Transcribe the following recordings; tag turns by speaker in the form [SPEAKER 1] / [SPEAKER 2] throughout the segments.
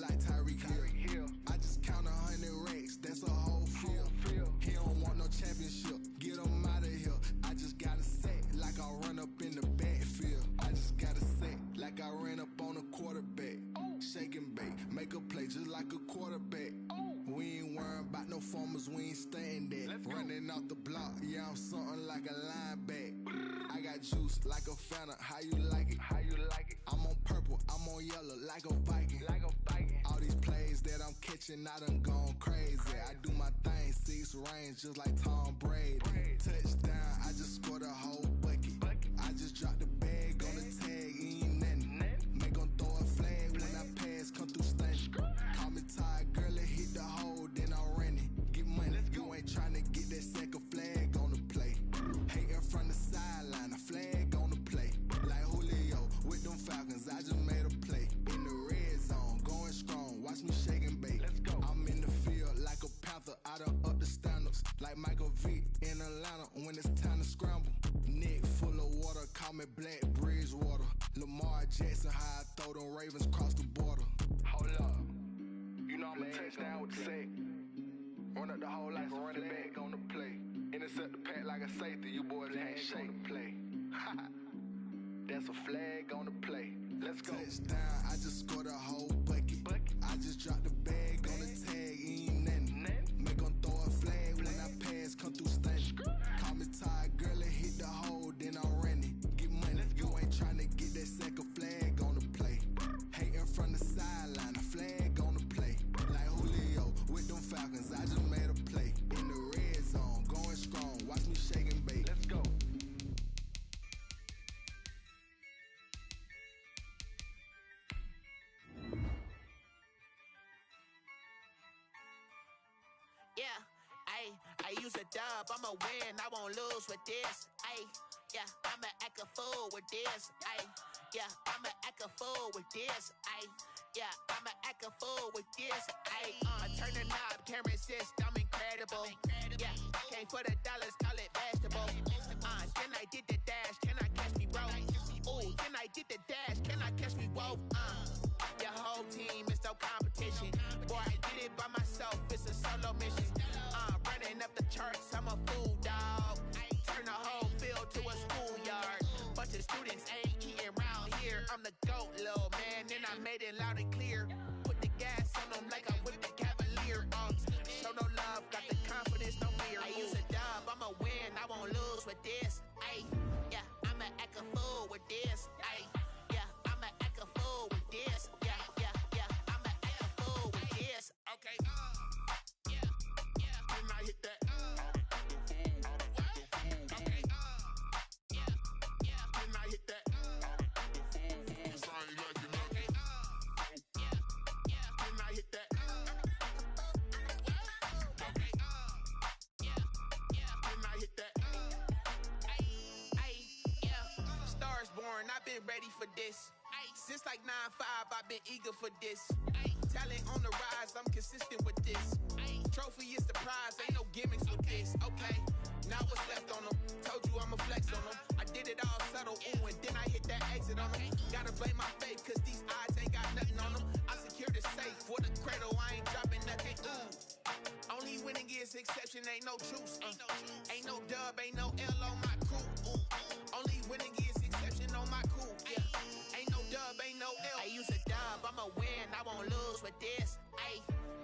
[SPEAKER 1] like Tyreek Hill. I just count 100 racks, that's a whole field. He don't want no championship, get him out of here. I just gotta say, like I run up in the backfield. I just gotta say, like I ran up on a quarterback. Shake and bake, make a play just like a quarterback. We ain't worrying about no formers, we ain't staying there. Running off the block, yeah, I'm something like a linebacker. I got juice like a Fanta, how you like it? I'm on purple, I'm on yellow like a Viking. All these plays that I'm catching, I done gone crazy. I do my thing, 6 range just like Tom Brady. Touchdown, I just scored a whole bucket. I just dropped the bag on the tag, ain't nothing. Make 'em throw a flag when I pass, come through stunning. Call me tired, girl, it hit the hole, then I'm running. Get money, you ain't tryna get that second flag on the play. Hating from the sideline, a flag on the play. Like Julio with them Falcons, I just made a play. In the red zone, going strong, watch me shake and bake. I'm in the field like a Panther, I done up the standards. Like Michael Vick in Atlanta when it's time to scramble. Neck full of water, call me Black Bridgewater. Lamar Jackson, how I throw them Ravens cross the border. Hold up, you know I'm a touchdown with the sack. Run up the whole like a running back on the play. Intercept the pack like a safety, you boys handshake on the play. That's a flag on the play. Let's go. Touchdown, I just scored a whole bucket. I just dropped the bag on the tag, ain't nothing. Make 'em throw a flag when I pass, come through stunning. Call me tired, girl, it hit the hole, then I'm running. Get money, you ain't tryna get that second flag on the play. Hating from the sideline, a flag on the play. Like Julio with them Falcons, I just made a play. In the red zone, going strong, watch me shake and bake. Let's go.
[SPEAKER 2] Yeah, I use a dub, I'ma win, I won't lose with this. Yeah, I'ma act a fool with this. Yeah, I'ma act a fool with this. Yeah, I'ma act a fool with this. Turn the knob, camera assist, I'm incredible. Yeah, came for the dollars, call it vegetable. Then I did the dash, can I catch me, bro? Ooh, then I did the dash, can I catch me, whoa? Your whole team is no competition. Boy, I did it by myself, it's a solo mission. Running up the charts, I'm a fool, dog. Turn the whole field to a schoolyard. Bunch of students ain't eating round here. I'm the GOAT, little man, and I made it loud and clear. Put the gas on them like I'm with the Cavalier. Show no love, got the confidence, no fear. I use a dub, I'ma win, I won't lose with this. Yeah, I'ma act a fool with this. Yeah, I'ma act a fool with this. Yeah, I'ma act a fool with this. Okay, Can I hit that? Okay, Can I hit that? Sound like you know. Okay, Can I hit that? Okay, Can I hit that? Stars born, I've been ready for this. Since like 9-5, I've been eager for this. Talent on the rise, I'm consistent with this. Trophy is the prize, ain't no gimmicks with this. Okay, now what's left on them? Told you I'ma flex on them. I did it all subtle, ooh, and then I hit that exit on them. Gotta blame my faith, cause these odds ain't got nothing on them. I secured the safe for the cradle, I ain't dropping nothing, ooh. Only winning is exception, ain't no truce. Ain't no dub, ain't no L on my crew. Ooh. Only winning is exception on my crew. Yeah, ain't no dub, ain't no L. I use a dub, I'ma win, I won't lose with this.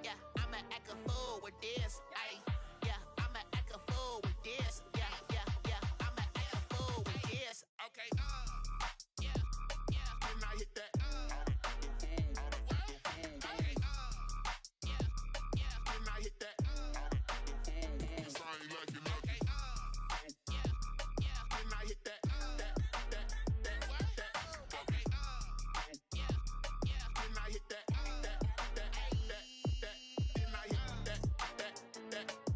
[SPEAKER 2] Yeah, I'ma act a fool with this. Yeah, I'ma act a fool with this. Yeah, I'ma act a fool with this. Okay, Can I hit that? Okay, Can I hit that? Sound like you know. Okay, Can I hit that? Okay, Can I hit that? Can I hit that?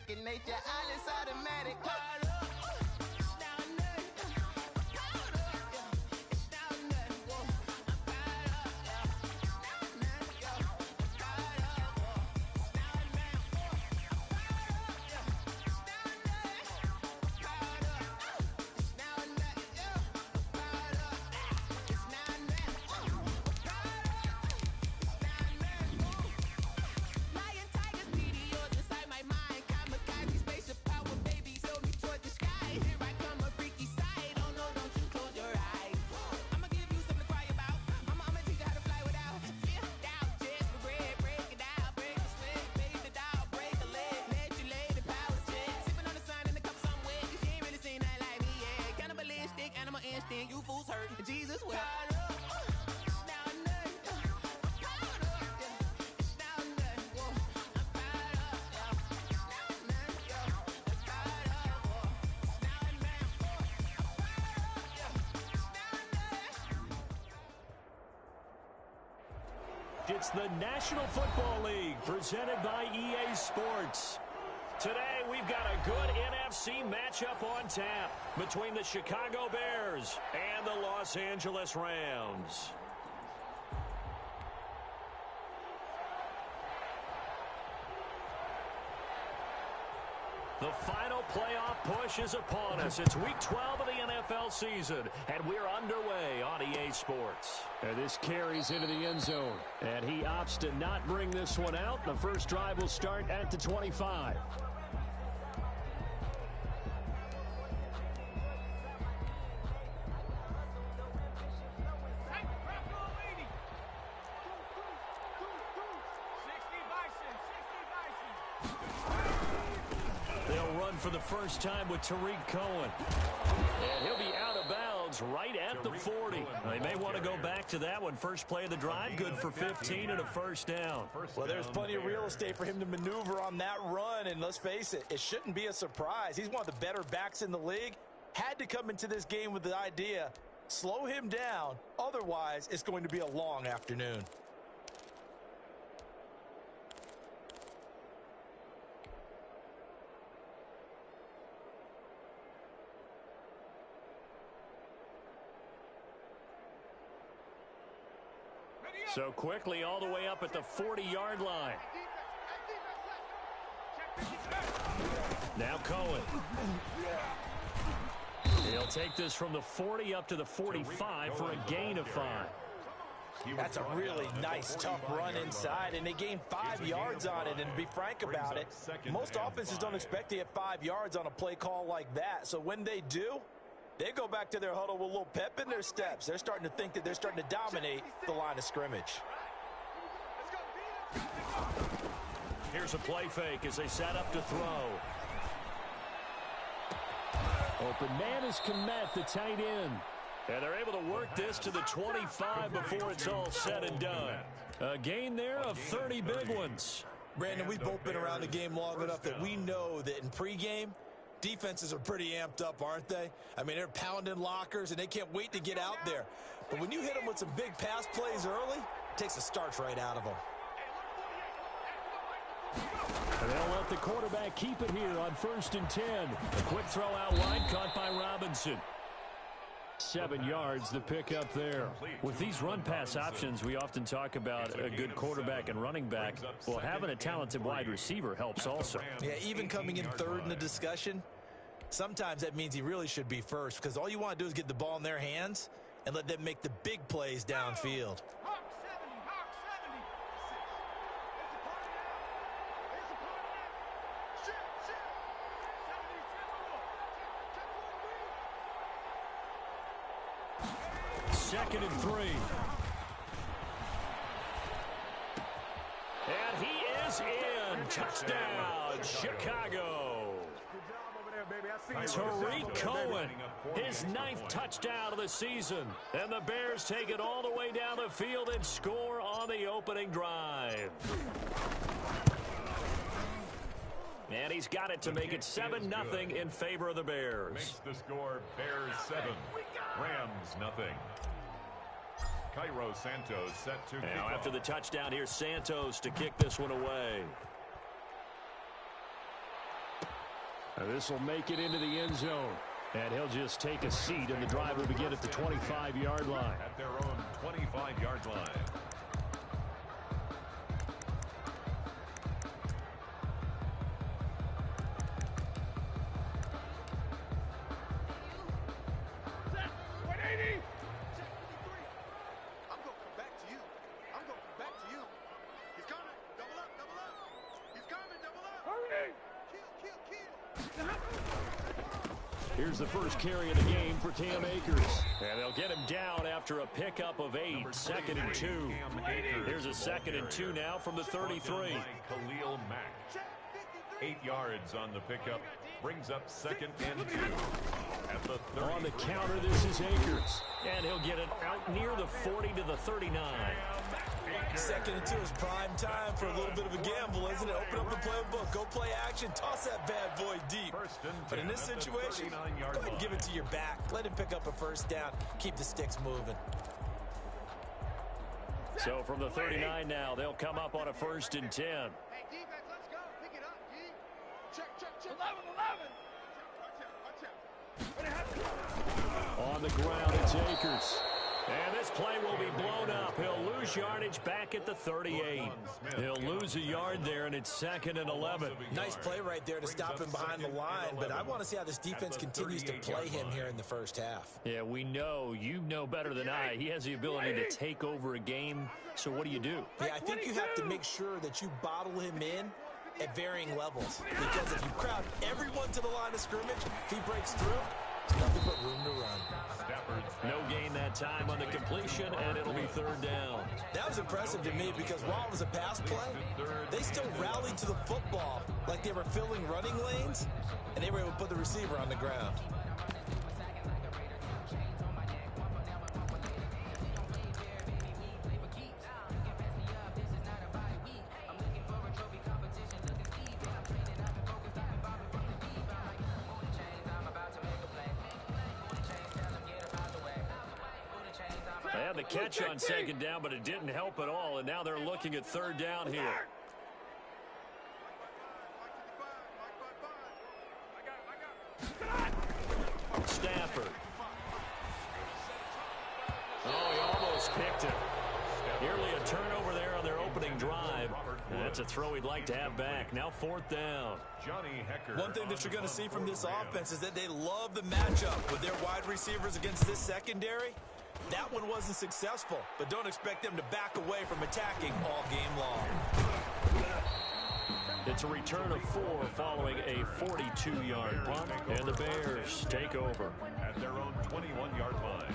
[SPEAKER 2] second nature, all is automatic. You fools hurt. Jesus will.
[SPEAKER 3] It's the National Football League presented by EA Sports. Today, we've got a good NFC matchup on tap between the Chicago Bears and the Los Angeles Rams. The final playoff push is upon us. It's Week 12 of the NFL season, and we're underway on EA Sports. And this carries into the end zone, and he opts to not bring this one out. The first drive will start at the 25. For the first time with Tariq Cohen. And he'll be out of bounds right at the 40. They may want to go back to that one. First play of the drive, good for 15 and a first down.
[SPEAKER 4] Well, there's plenty of real estate for him to maneuver on that run, and let's face it, it shouldn't be a surprise. He's one of the better backs in the league. Had to come into this game with the idea, slow him down, otherwise it's going to be a long afternoon.
[SPEAKER 3] So quickly all the way up at the 40-yard line. Now Cohen. He'll take this from the 40 up to the 45 for a gain of 5.
[SPEAKER 4] That's a really nice, tough run inside, and they gained 5 yards on it. And to be frank about it, most offenses don't expect to get 5 yards on a play call like that. So when they do, they go back to their huddle with a little pep in their steps. They're starting to think that they're starting to dominate the line of scrimmage.
[SPEAKER 3] Here's a play fake as they set up to throw. Open man is Kmet, the tight end. And they're able to work this to the 25 before it's all said and done. A gain there of 30 big ones.
[SPEAKER 4] Brandon, we've both been around the game long enough that we know that in pregame, defenses are pretty amped up, aren't they? I mean, they're pounding lockers, and they can't wait to get out there. But when you hit them with some big pass plays early, it takes the starch right out of them.
[SPEAKER 3] And they'll let the quarterback keep it here on 1st and 10. A quick throw out wide, caught by Robinson. 7 yards, the pickup there. With these run-pass options, we often talk about a good quarterback and running back. Well, having a talented wide receiver helps also.
[SPEAKER 4] Yeah, even coming in third in the discussion, sometimes that means he really should be first, because all you want to do is get the ball in their hands and let them make the big plays downfield.
[SPEAKER 3] Second and 3. And he is in. Touchdown, Chicago. Tariq Cohen, his 9th touchdown of the season. And the Bears take it all the way down the field and score on the opening drive. And he's got it to make it 7-0 in favor of the Bears.
[SPEAKER 5] Makes the score Bears 7, Rams nothing. Cairo Santos set to
[SPEAKER 3] now after the touchdown, here's Santos to kick this one away. This will make it into the end zone. And he'll just take a seat, and the drive will begin at the 25-yard line.
[SPEAKER 5] At their own 25-yard line.
[SPEAKER 3] Here's the first carry of the game for Cam Akers. And they'll get him down after a pickup of 8. Second and 2. Here's a 2nd and 2 now from the 33.
[SPEAKER 5] Khalil Mack. 8 yards on the pickup. Brings up 2nd and 2. At the 30.
[SPEAKER 3] On the counter, this is Akers. And he'll get it out near the 40 to the 39.
[SPEAKER 4] 2nd and 2 is prime time for a little bit of a gamble, isn't it? Open up the playbook, go play action, toss that bad boy deep. But in this situation, go ahead and give it to your back. Let him pick up a first down. Keep the sticks moving.
[SPEAKER 3] So from the 39 now, they'll come up on a 1st and 10.
[SPEAKER 6] Hey, defense, let's go. Pick it up, D. Check. 11.
[SPEAKER 3] On the ground, it's Akers. And this play will be blown up. He'll lose yardage back at the 38. He'll lose a yard there, and it's 2nd and 11.
[SPEAKER 4] Nice play right there to stop him behind the line, but I want to see how this defense continues to play him here in the first half.
[SPEAKER 3] Yeah, we know. You know better than I. He has the ability to take over a game, so what do you do?
[SPEAKER 4] Yeah, I think you have to make sure that you bottle him in at varying levels, because if you crowd everyone to the line of scrimmage, if he breaks through, there's nothing but room to run.
[SPEAKER 3] No gain that time on the completion, and it'll be 3rd down.
[SPEAKER 4] That was impressive to me because while it was a pass play, they still rallied to the football like they were filling running lanes, and they were able to put the receiver on the ground.
[SPEAKER 3] They had the catch on 2nd down, but it didn't help at all, and now they're looking at 3rd down here. Stafford. Oh, he almost picked it. Nearly a turnover there on their opening drive. And that's a throw he'd like to have back. Now 4th down.
[SPEAKER 4] One thing that you're going to see from this offense is that they love the matchup with their wide receivers against this secondary. That one wasn't successful, but don't expect them to back away from attacking all game long.
[SPEAKER 3] It's a return of 4 following a 42-yard punt, and the Bears take over.
[SPEAKER 5] At their own 21-yard line.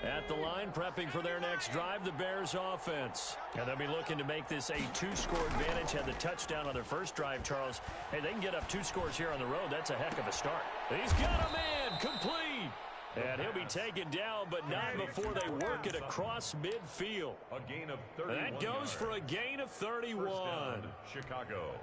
[SPEAKER 3] At the line, prepping for their next drive, the Bears offense. And they'll be looking to make this a 2-score advantage. Had the touchdown on their first drive, Charles. Hey, they can get up 2 scores here on the road. That's a heck of a start. He's got a man, complete. And he'll be taken down, but not before they work it across midfield.
[SPEAKER 5] A gain of 31.
[SPEAKER 3] That goes for a gain of 31.
[SPEAKER 5] First down, Chicago.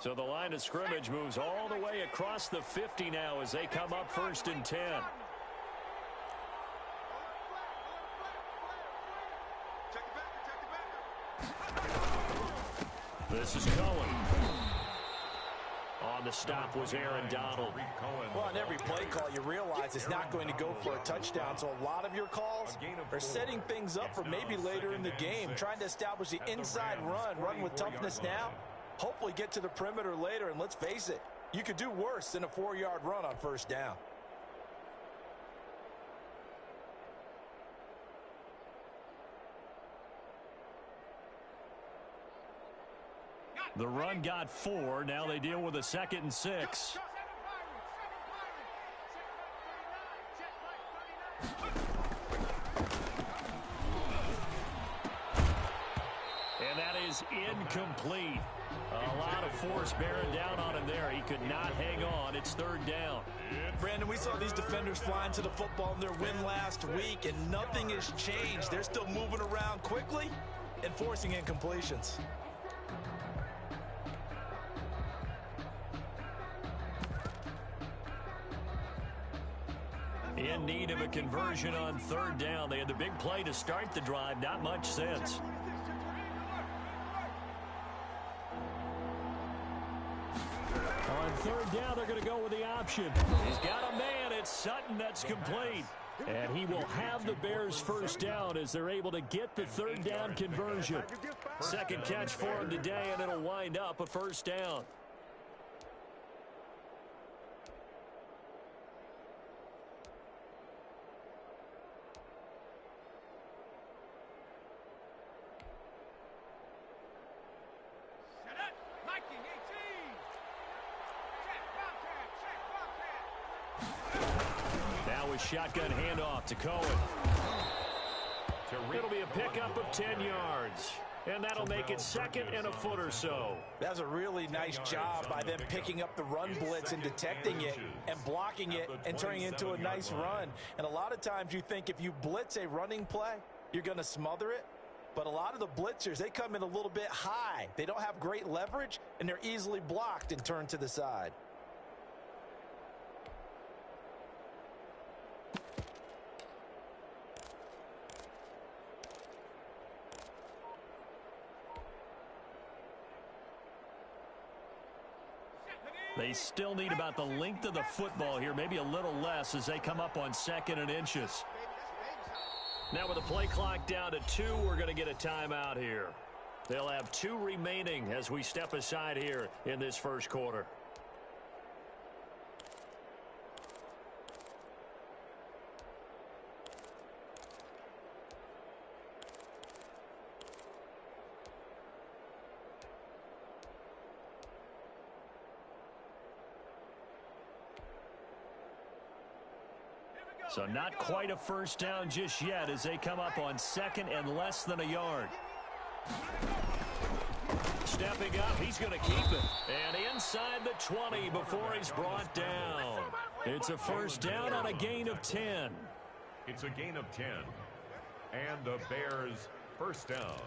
[SPEAKER 3] So the line of scrimmage moves all the way across the 50 now as they come up 1st and 10. This is Cohen. On the stop was Aaron Donald.
[SPEAKER 4] Well, on every play call, you realize it's not going to go for a touchdown. So a lot of your calls are setting things up for maybe later in the game, trying to establish the inside run with toughness now. Hopefully get to the perimeter later, and let's face it, you could do worse than a 4-yard run on 1st down.
[SPEAKER 3] The run got 4. Now they deal with a 2nd and 6. is incomplete. A lot of force bearing down on him there. He could not hang on. It's third down.
[SPEAKER 4] Brandon, we saw these defenders flying to the football in their win last week, and nothing has changed. They're still moving around quickly and forcing incompletions.
[SPEAKER 3] In need of a conversion on third down. They had the big play to start the drive. Not much sense. On third down, they're going to go with the option. He's got a man. It's Sutton that's complete. And he will have the Bears first down as they're able to get the third down conversion. Second catch for him today, and it'll wind up a first down. Shotgun handoff to Cohen. It'll be a pickup of 10 yards. And that'll make it second and a foot or so.
[SPEAKER 4] That's a really nice job by them picking up the run blitz and detecting it and blocking it and turning it into a nice run. And a lot of times you think if you blitz a running play, you're going to smother it. But a lot of the blitzers, they come in a little bit high. They don't have great leverage, and they're easily blocked and turned to the side.
[SPEAKER 3] They still need about the length of the football here, maybe a little less as they come up on second and inches. Now with the play clock down to 2, we're going to get a timeout here. They'll have 2 remaining as we step aside here in this first quarter. So not quite a first down just yet as they come up on second and less than a yard. Stepping up, he's going to keep it. And inside the 20 before he's brought down. It's a first down on a gain of 10.
[SPEAKER 5] It's a gain of 10. And the Bears first down.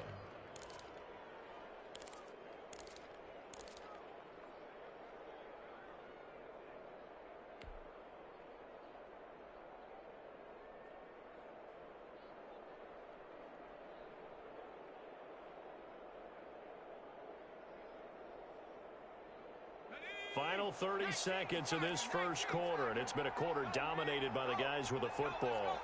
[SPEAKER 3] Final 30 seconds of this first quarter, and it's been a quarter dominated by the guys with the football.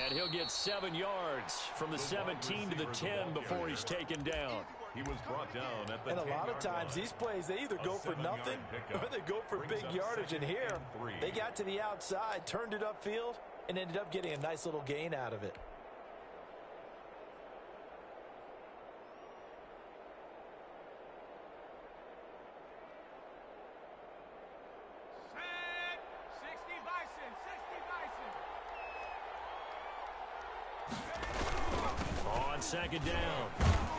[SPEAKER 3] And he'll get 7 yards from the 17 to the 10 before he's taken down.
[SPEAKER 5] He was brought down at the
[SPEAKER 4] and a lot of times these plays, they either go for nothing or they go for big yardage. And here, they got to the outside, turned it upfield, and ended up getting a nice little gain out of it.
[SPEAKER 3] Second down.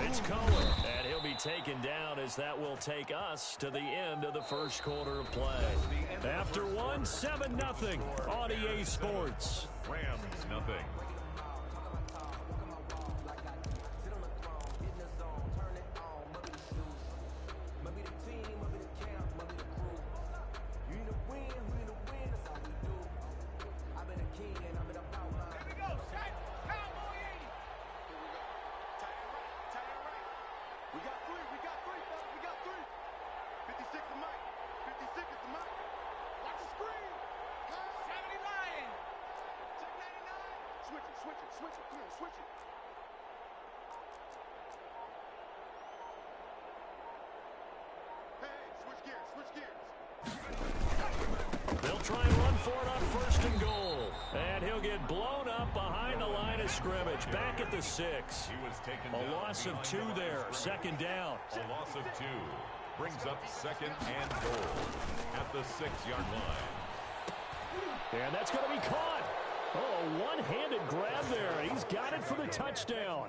[SPEAKER 3] It's Cohen, and he'll be taken down as that will take us to the end of the first quarter of play. After one, 7-0 on EA Sports.
[SPEAKER 5] Rams nothing.
[SPEAKER 3] They'll try and run for it on first and goal. And he'll get blown up behind the line of scrimmage. Back at the 6. A loss of 2 there. Second down.
[SPEAKER 5] A loss of 2 brings up second and goal at the 6-yard line.
[SPEAKER 3] And that's going to be caught. Oh, one-handed grab there. He's got it for the touchdown.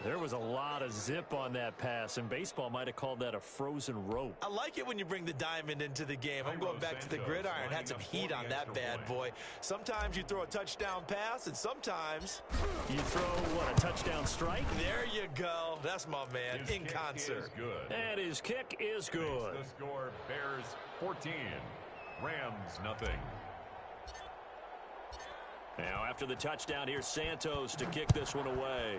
[SPEAKER 3] There was a lot of zip on that pass, and baseball might have called that a frozen rope.
[SPEAKER 4] I like it when you bring the diamond into the game. I'm going back to the gridiron. Had some heat on that bad boy. Sometimes you throw a touchdown pass, and sometimes
[SPEAKER 3] you throw, what, a touchdown strike?
[SPEAKER 4] There you go. That's my man, in concert.
[SPEAKER 3] And his kick is good.
[SPEAKER 5] The score, Bears 14, Rams nothing.
[SPEAKER 3] Now after the touchdown, here's Santos to kick this one away.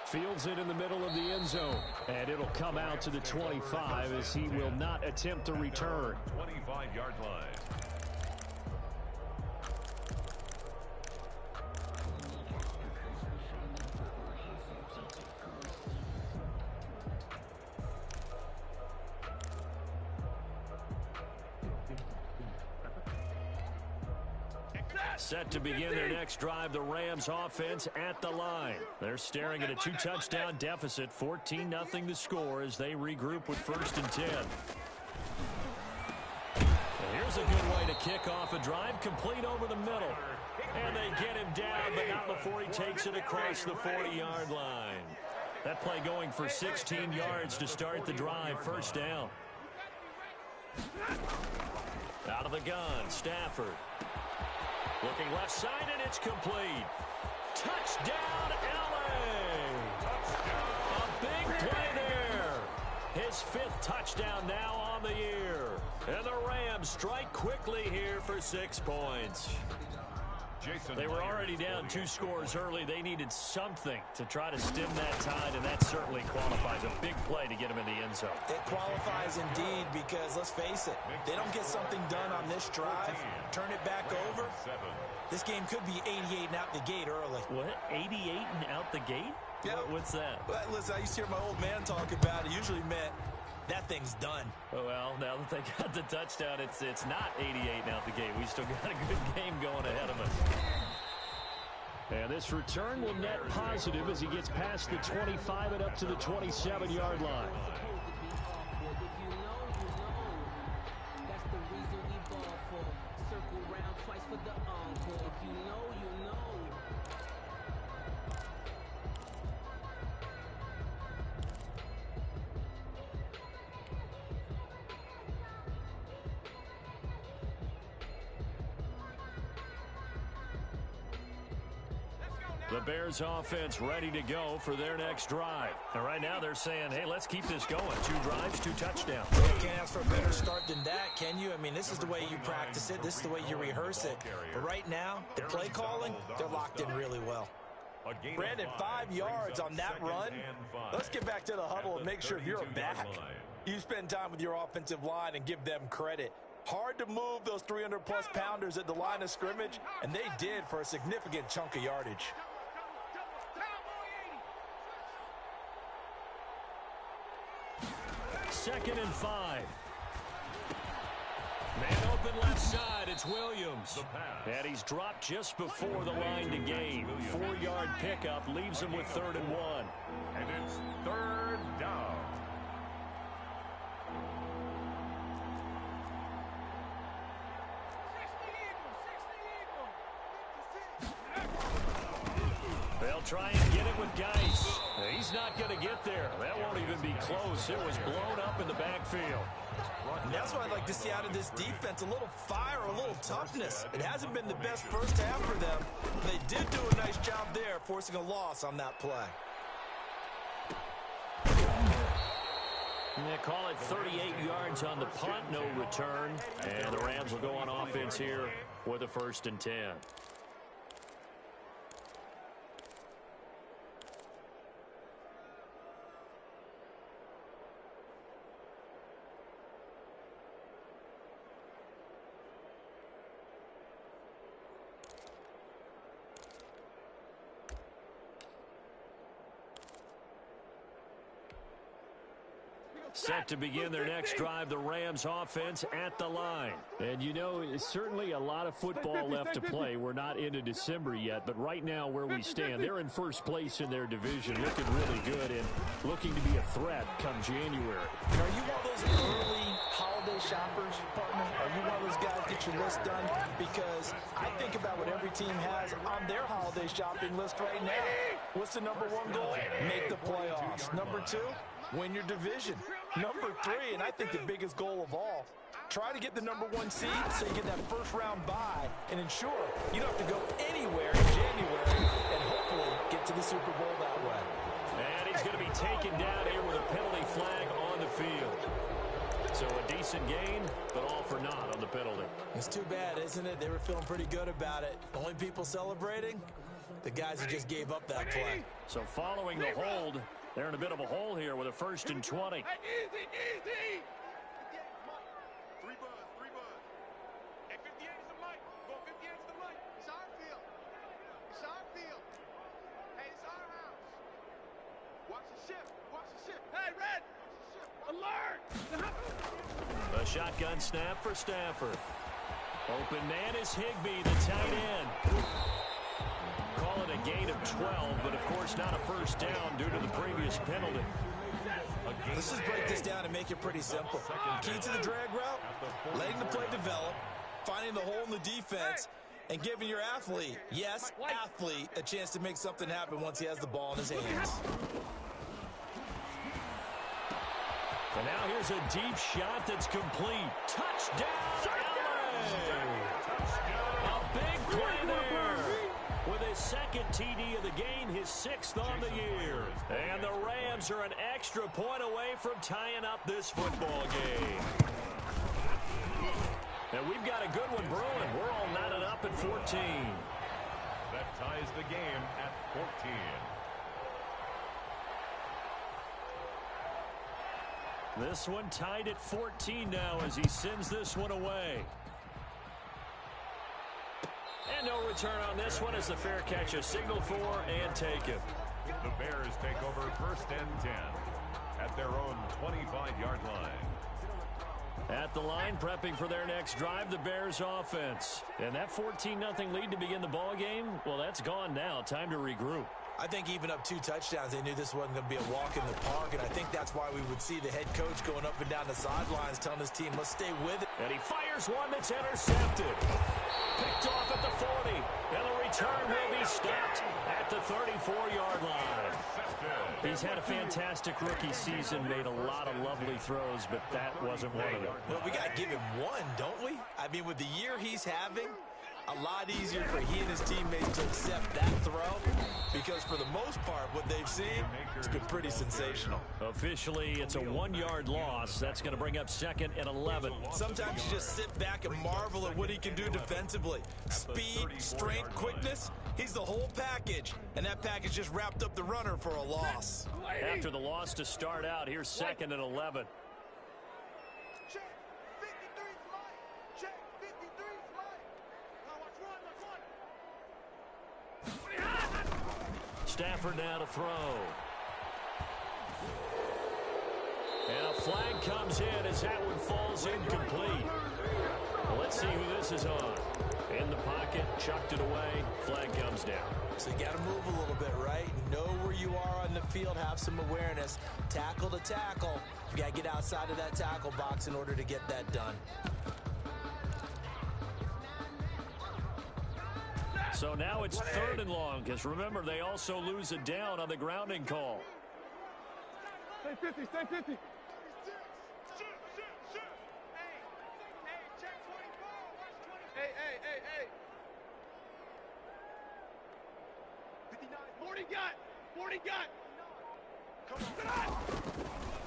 [SPEAKER 3] Fields it in the middle of the end zone. And it'll come out to the 25 as he will not attempt to return.
[SPEAKER 5] 25-yard line.
[SPEAKER 3] Set to begin their next drive, the Rams offense at the line. They're staring at a 2-touchdown deficit, 14-0 the score as they regroup with 1st and 10. And here's a good way to kick off a drive, complete over the middle. And they get him down, but not before he takes it across the 40-yard line. That play going for 16 yards to start the drive, 1st down. Out of the gun, Stafford. Looking left side, and it's complete. Touchdown, L.A. A big play there. His 5th touchdown now on the year. And the Rams strike quickly here for 6 points. They were already down 2 scores early. They needed something to try to stem that tide, and that certainly qualifies. A big play to get him in the end zone.
[SPEAKER 4] It qualifies indeed because, let's face it, they don't get something done on this drive, turn it back over, this game could be 88 and out the gate early.
[SPEAKER 3] What? 88 and out the gate?
[SPEAKER 4] Yeah.
[SPEAKER 3] What's that?
[SPEAKER 4] Well, listen, I used to hear my old man talk about it. Usually meant that thing's done.
[SPEAKER 3] Oh, well, now that they got the touchdown, it's not 88 and out the gate. We still got a good game going ahead of us. And this return will net positive as he gets past the 25 and up to the 27-yard line. The Bears offense ready to go for their next drive. And right now they're saying, hey, let's keep this going. 2 drives, 2 touchdowns.
[SPEAKER 4] You can't ask for a better start than that, can you? I mean, this is the way you practice it. This is the way you rehearse it. But right now, the play calling, they're locked in really well. Brandon, 5 yards on that run. Let's get back to the huddle and make sure if you're a back, you spend time with your offensive line and give them credit. Hard to move those 300-plus pounders at the line of scrimmage, and they did for a significant chunk of yardage.
[SPEAKER 3] 2nd and 5. Man open left side, it's Williams. And he's dropped just before the line to gain. 4-yard pickup leaves him with 3rd and 1.
[SPEAKER 5] And it's 3rd down.
[SPEAKER 3] They'll try and get it with Geis. He's not going to get there. That won't even be close. It was blown up in the backfield.
[SPEAKER 4] And that's what I'd like to see out of this defense, a little fire, a little toughness. It hasn't been the best first half for them. They did do a nice job there, forcing a loss on that play.
[SPEAKER 3] And they call it 38 yards on the punt, no return. And the Rams will go on offense here with a 1st and 10. Set to begin their next drive, the Rams offense at the line. And you know, certainly a lot of football left to play. We're not into December yet, but right now where we stand, they're in 1st place in their division, looking really good and looking to be a threat come January.
[SPEAKER 4] Are you one of those early holiday shoppers, partner? get your list done, because I think about what every team has on their holiday shopping list right now. What's the number one goal? Make the playoffs. Number two, win your division. Number three, and I think the biggest goal of all, try to get the number one seed so you get that first round bye and ensure you don't have to go anywhere in January and hopefully get to the Super Bowl that way.
[SPEAKER 3] And he's going to be taken down here with a penalty flag on the field. So a decent gain, but all for naught on the penalty.
[SPEAKER 4] It's too bad, isn't it? They were feeling pretty good about it. Only people celebrating, the guys who just gave up that play.
[SPEAKER 3] So following the hold, they're in a bit of a hole here with a 1st and 20.
[SPEAKER 6] Easy. 3 buzz. Hey, 58 is the mic. Go 58 is the mic. It's our field. Hey, it's our house. Watch the ship. Hey, Red. Alert.
[SPEAKER 3] A shotgun snap for Stafford. Open man is Higbee, the tight end. Call it a gain of 12, but of course not a first down due to the previous penalty.
[SPEAKER 4] Let's just break this down and make it pretty simple. Key to the drag route, letting the play develop, finding the hole in the defense, and giving your athlete, yes, athlete, a chance to make something happen once he has the ball in his hands.
[SPEAKER 3] And now here's a deep shot that's complete. Touchdown, LA! A big play there. With his second TD of the game, his 6th on the year. And the Rams are an extra point away from tying up this football game. And we've got a good one brewing. We're all knotted up at 14.
[SPEAKER 5] That ties the game at 14.
[SPEAKER 3] This one tied at 14 now as he sends this one away. And no return on this one as the fair catch is signaled for and taken.
[SPEAKER 5] The Bears take over 1st and 10 at their own 25-yard line.
[SPEAKER 3] At the line, prepping for their next drive, the Bears offense. And that 14-0 lead to begin the ball game, well, that's gone now. Time to regroup.
[SPEAKER 4] I think even up 2 touchdowns, they knew this wasn't going to be a walk in the park, and I think that's why we would see the head coach going up and down the sidelines telling his team, let's stay with it.
[SPEAKER 3] And he fires one that's intercepted. Picked off at the 40, and the return will be stopped at the 34-yard line. He's had a fantastic rookie season, made a lot of lovely throws, but that wasn't one of them.
[SPEAKER 4] Well, we got to give him one, don't we? I mean, with the year he's having, a lot easier for he and his teammates to accept that throw, because for the most part, what they've seen, it's been pretty sensational.
[SPEAKER 3] Officially, it's a 1-yard loss. That's going to bring up 2nd and 11.
[SPEAKER 4] Sometimes you just sit back and marvel at what he can do defensively. Speed, strength, quickness, he's the whole package, and that package just wrapped up the runner for a loss.
[SPEAKER 3] After the loss to start out, here's 2nd and 11.
[SPEAKER 6] Check. 53's mic. Check. 53's mic. Now watch one.
[SPEAKER 3] Stafford now to throw. And a flag comes in as that one falls incomplete. Well, let's see who this is on. In the pocket, chucked it away, flag comes down.
[SPEAKER 4] So you got to move a little bit, right? Know where you are on the field, have some awareness. Tackle to tackle. You got to get outside of that tackle box in order to get that done.
[SPEAKER 3] So now it's 3rd and long, because remember, they also lose a down on the grounding call.
[SPEAKER 6] Stay 50. Shoot. Hey, check 24. Watch 24. Hey. 59. 40 got. Come on.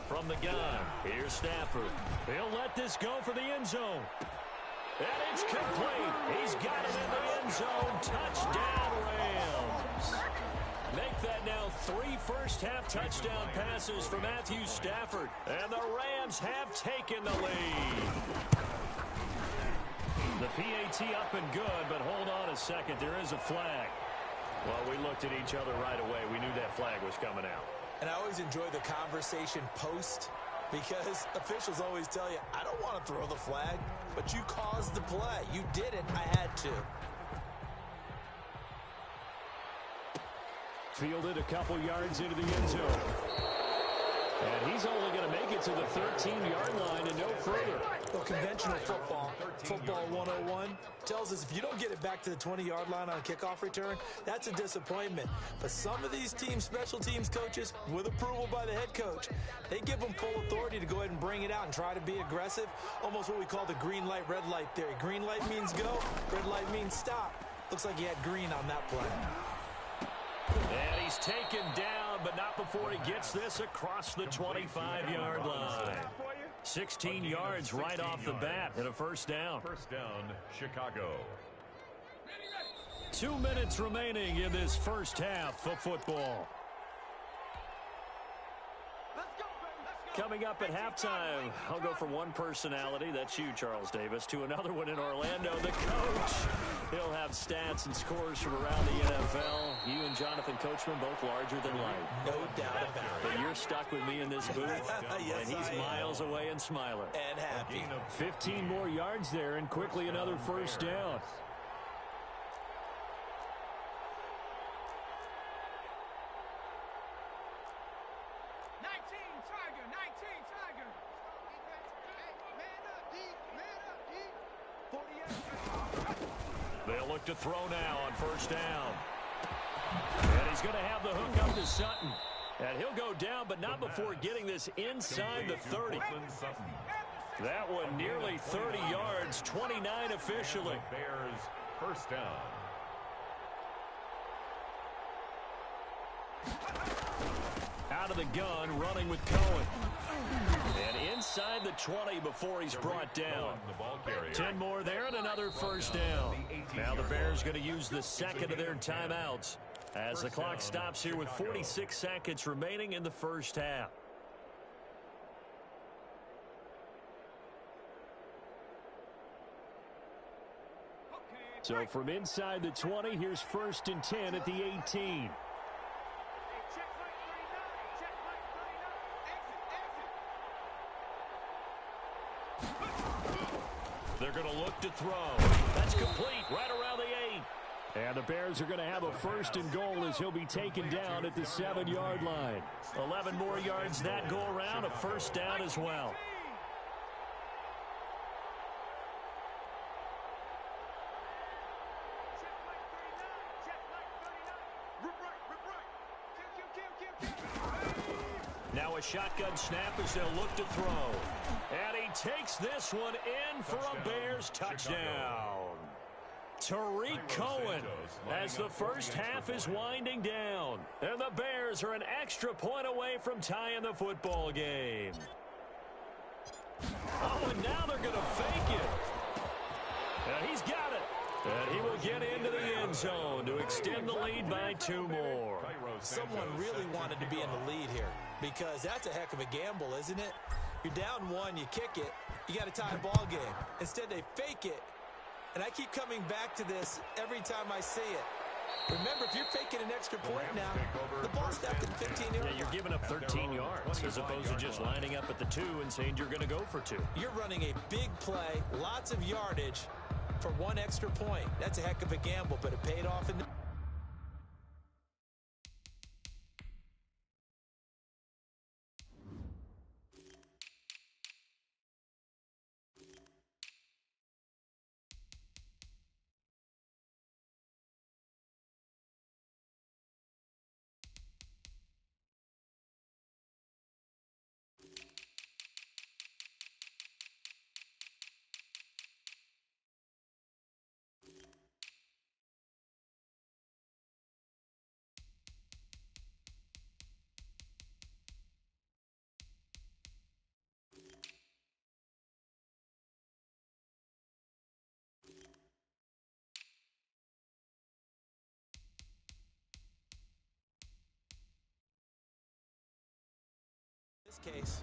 [SPEAKER 3] From the gun, here's Stafford. He'll let this go for the end zone. And it's complete. He's got it in the end zone. Touchdown, Rams. Make that now 3 first-half touchdown passes for Matthew Stafford. And the Rams have taken the lead. The PAT up and good, but hold on a second. There is a flag. Well, we looked at each other right away. We knew that flag was coming out.
[SPEAKER 4] And I always enjoy the conversation post, because officials always tell you, I don't want to throw the flag, but you caused the play. You did it. I had to.
[SPEAKER 3] Fielded a couple yards into the end zone. And he's only going to make it to the 13-yard line and no further.
[SPEAKER 4] Well, conventional football, Football 101 tells us if you don't get it back to the 20-yard line on a kickoff return, that's a disappointment. But some of these special teams coaches, with approval by the head coach, they give them full authority to go ahead and bring it out and try to be aggressive, almost what we call the green light, red light theory. Green light means go, red light means stop. Looks like he had green on that play.
[SPEAKER 3] And he's taken down, but not before he gets this across the 25-yard line. 16 yards right off the bat and a first down.
[SPEAKER 5] First down, Chicago.
[SPEAKER 3] 2 minutes remaining in this first half of football. Coming up at halftime, I'll go from one personality, that's you, Charles Davis, to another one in Orlando, the coach. He'll have stats and scores from around the NFL. You and Jonathan Coachman, both larger than life.
[SPEAKER 4] No doubt about it.
[SPEAKER 3] But you're stuck with me in this booth,
[SPEAKER 4] Yes,
[SPEAKER 3] and he's miles away and smiling.
[SPEAKER 4] And happy.
[SPEAKER 3] 15 more yards there, and quickly another first down. They'll look to throw now on first down. And he's going to have the hook up to Sutton. And he'll go down, but not before getting this inside the 30. That one nearly 30 yards, 29 officially.
[SPEAKER 5] Bears first down.
[SPEAKER 3] Out of the gun, running with Cohen. And inside the 20 before he's brought down. 10 more there and another first down. Now the Bears going to use the second of their timeouts as the clock stops here with 46 seconds remaining in the first half. So from inside the 20, here's first and 10 at the 18. They're going to look to throw. That's complete right around the 8. And the Bears are going to have a first and goal as he'll be taken down at the 7-yard line. 11 more yards that go around, a first down as well. Now a shotgun snap as they'll look to throw. And he takes this one in for a Bears touchdown. Tariq Cohen as the first half is winding down. And the Bears are an extra point away from tying the football game. Oh, and now they're going to fake it. And he's got it. And he will get into the end zone to extend the lead by 2 more.
[SPEAKER 4] Someone really wanted to be in the lead here because that's a heck of a gamble, isn't it? You're down 1, you kick it, you got a tie ball game. Instead, they fake it. And I keep coming back to this every time I see it. Remember, if you're faking an extra point now, the ball's snapped at 15 yards.
[SPEAKER 3] Yeah, you're giving up 13 yards as opposed to just lining up at the 2 and saying you're going to go for 2.
[SPEAKER 4] You're running a big play, lots of yardage for 1 extra point. That's a heck of a gamble, but it paid off in the... case.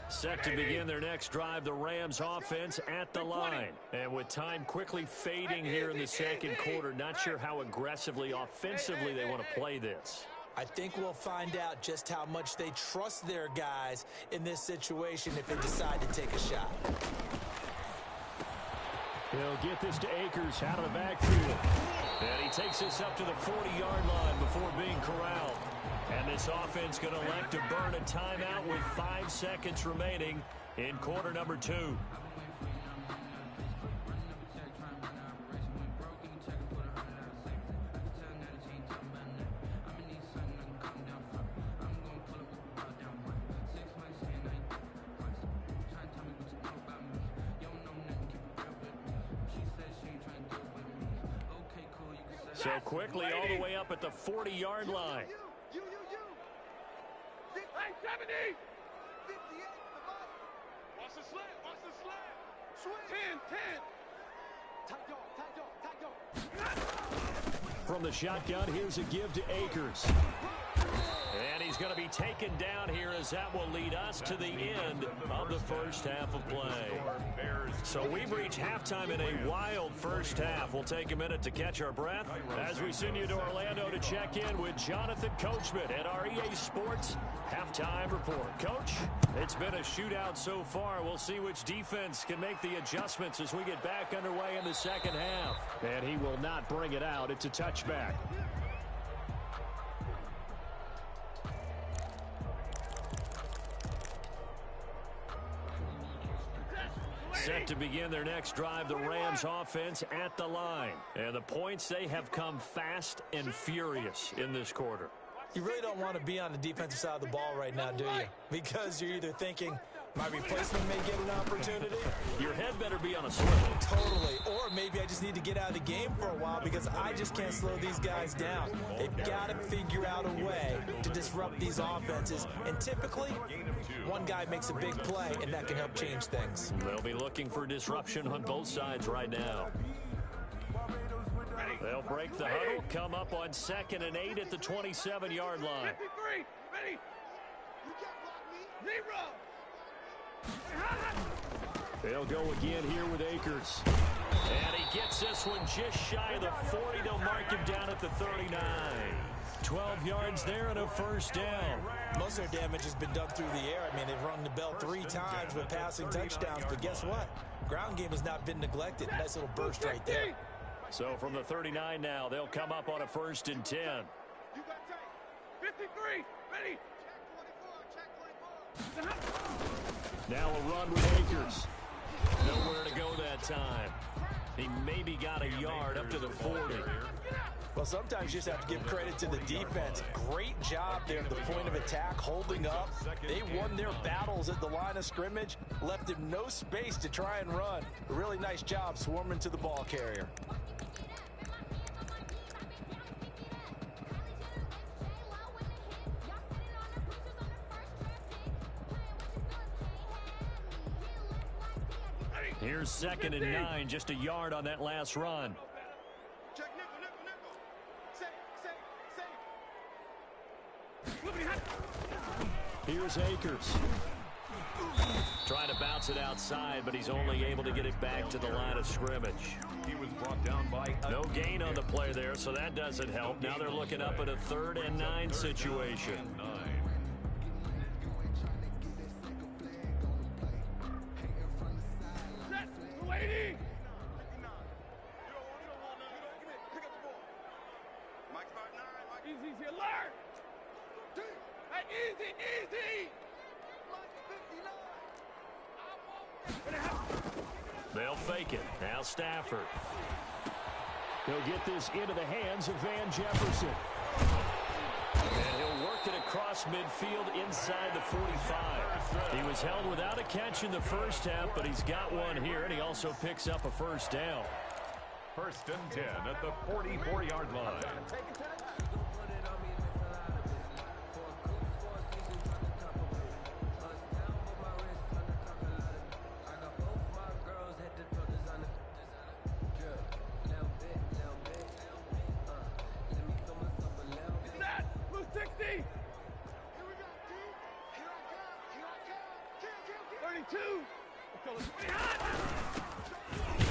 [SPEAKER 3] Set to begin their next drive, the Rams offense at the line. And with time quickly fading here in the second quarter, not sure how aggressively, offensively they want to play this.
[SPEAKER 4] I think we'll find out just how much they trust their guys in this situation if they decide to take a shot.
[SPEAKER 3] He'll get this to Akers out of the backfield. And he takes this up to the 40-yard line before being corralled. And this offense going to elect to burn a timeout with 5 seconds remaining in quarter number 2. So quickly all the way up at the 40-yard line.
[SPEAKER 6] Hey, 70! 58, watch the slant, watch the slant. 10.
[SPEAKER 3] From the shotgun, here's a give to Akers. And he's going to be taken down here as that will lead us to the end of the first half of play. So we've reached halftime in a wild first half. We'll take a minute to catch our breath as we send you to Orlando to check in with Jonathan Coachman at our EA Sports Halftime Report. Coach, it's been a shootout so far. We'll see which defense can make the adjustments as we get back underway in the second half. And he will not bring it out. It's a touchback. Set to begin their next drive, the Rams offense at the line. And the points, they have come fast and furious in this quarter.
[SPEAKER 4] You really don't want to be on the defensive side of the ball right now, do you? Because you're either thinking, my replacement may get an opportunity.
[SPEAKER 3] Your head better be on a swivel.
[SPEAKER 4] Totally. Or maybe I just need to get out of the game for a while because I just can't slow these guys down. They've got to figure out a way to disrupt these offenses. And typically, one guy makes a big play, and that can help change things.
[SPEAKER 3] They'll be looking for disruption on both sides right now. They'll break the huddle, come up on 2nd and 8 at the 27-yard line.
[SPEAKER 6] 53, ready. You can't block me. Zero.
[SPEAKER 3] They'll go again here with Akers. And he gets this one just shy of the 40. They'll mark him down at the 39. 12 yards there and a first down.
[SPEAKER 4] Most of their damage has been done through the air. I mean, they've rung the bell 3 times with passing touchdowns. But guess what? Ground game has not been neglected. Nice little burst right there.
[SPEAKER 3] So from the 39 now, they'll come up on a 1st and 10.
[SPEAKER 6] You got tape. 53, ready. Check 24, check 24.
[SPEAKER 3] Now a run with Akers. Nowhere to go that time. He maybe got a yard up to the 40.
[SPEAKER 4] Well, sometimes you just have to give credit to the defense. Great job there at the point of attack, holding up. They won their battles at the line of scrimmage, left him no space to try and run. A really nice job swarming to the ball carrier.
[SPEAKER 3] Here's 2nd and 9, just a yard on that last run.
[SPEAKER 6] Check nickel.
[SPEAKER 3] Here's Akers. Trying to bounce it outside, but he's only able to get it back to the line of scrimmage.
[SPEAKER 5] He was brought down by
[SPEAKER 3] no gain on the play there, so that doesn't help. Now they're looking up at a 3rd and 9 situation.
[SPEAKER 6] Lady. Easy, alert. Hey, easy.
[SPEAKER 3] They'll fake it. Now Stafford. He'll get this into the hands of Van Jefferson. And he'll work it across midfield inside the 45. He was held without a catch in the first half, but he's got one here, and he also picks up a first down.
[SPEAKER 5] 1st and 10 at the 44-yard line.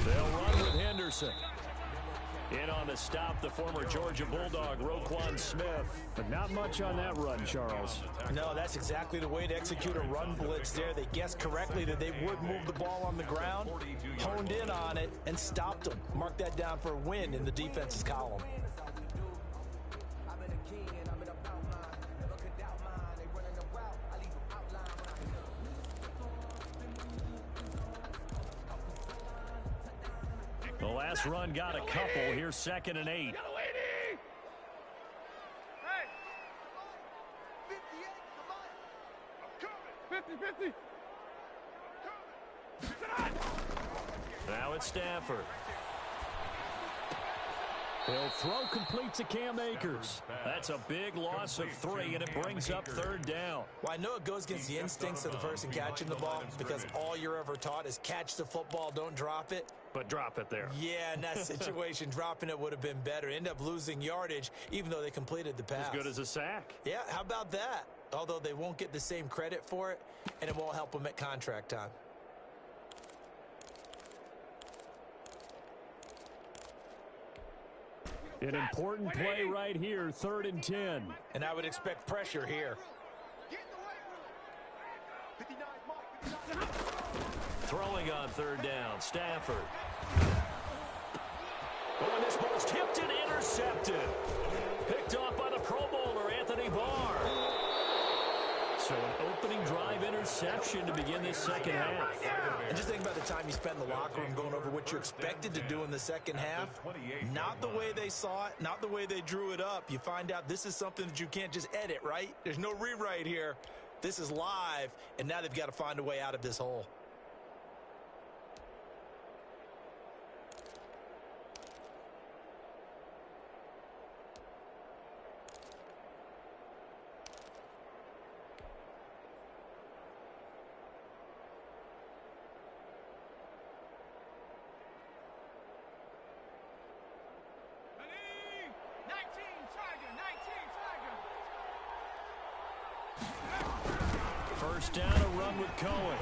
[SPEAKER 3] They'll run with Henderson. In on the stop, the former Georgia Bulldog, Roquan Smith. But not much on that run, Charles.
[SPEAKER 4] No, that's exactly the way to execute a run blitz there. They guessed correctly that they would move the ball on the ground, honed in on it, and stopped them. Mark that down for a win in the defense's column.
[SPEAKER 3] The last run got a couple. Here's 2nd and 8.
[SPEAKER 6] Hey! 50-50.
[SPEAKER 3] Now it's Stafford. He'll throw complete to Cam Akers. That's a big loss of 3, and it brings up 3rd down.
[SPEAKER 4] Well, I know it goes against the instincts of the person catching the ball because all you're ever taught is catch the football, don't drop it.
[SPEAKER 3] But drop it there.
[SPEAKER 4] Yeah, in that situation, dropping it would have been better. End up losing yardage, even though they completed the pass.
[SPEAKER 3] As good as a sack.
[SPEAKER 4] Yeah, how about that? Although they won't get the same credit for it, and it won't help them at contract time.
[SPEAKER 3] An important play right here, 3rd and 10.
[SPEAKER 4] And I would expect pressure here.
[SPEAKER 3] Throwing on 3rd down, Stafford. Oh, and this ball's tipped and intercepted. Picked off by the Pro Bowler, Anthony Barr. So an opening drive interception to begin this second half.
[SPEAKER 4] And just think about the time you spent in the locker room going over what you expected to do in the second half. Not the way they saw it, not the way they drew it up. You find out this is something that you can't just edit, right? There's no rewrite here. This is live, and now they've got to find a way out of this hole.
[SPEAKER 3] First down, a run with Cohen.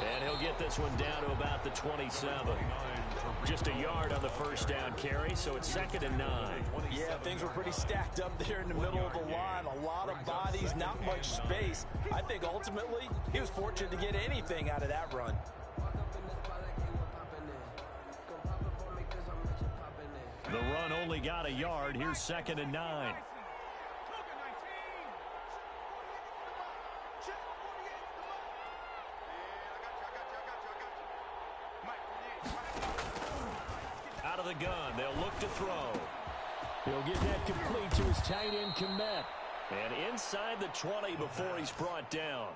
[SPEAKER 3] And he'll get this one down to about the 27. Just a yard on the first down carry, so it's 2nd and 9.
[SPEAKER 4] Yeah, things were pretty stacked up there in the middle of the line. A lot of bodies, not much space. I think ultimately he was fortunate to get anything out of that run.
[SPEAKER 3] The run only got a yard. Here's 2nd and 9. Out of the gun, they'll look to throw. He'll get that complete to his tight end, Kmet. And inside the 20 before he's brought down.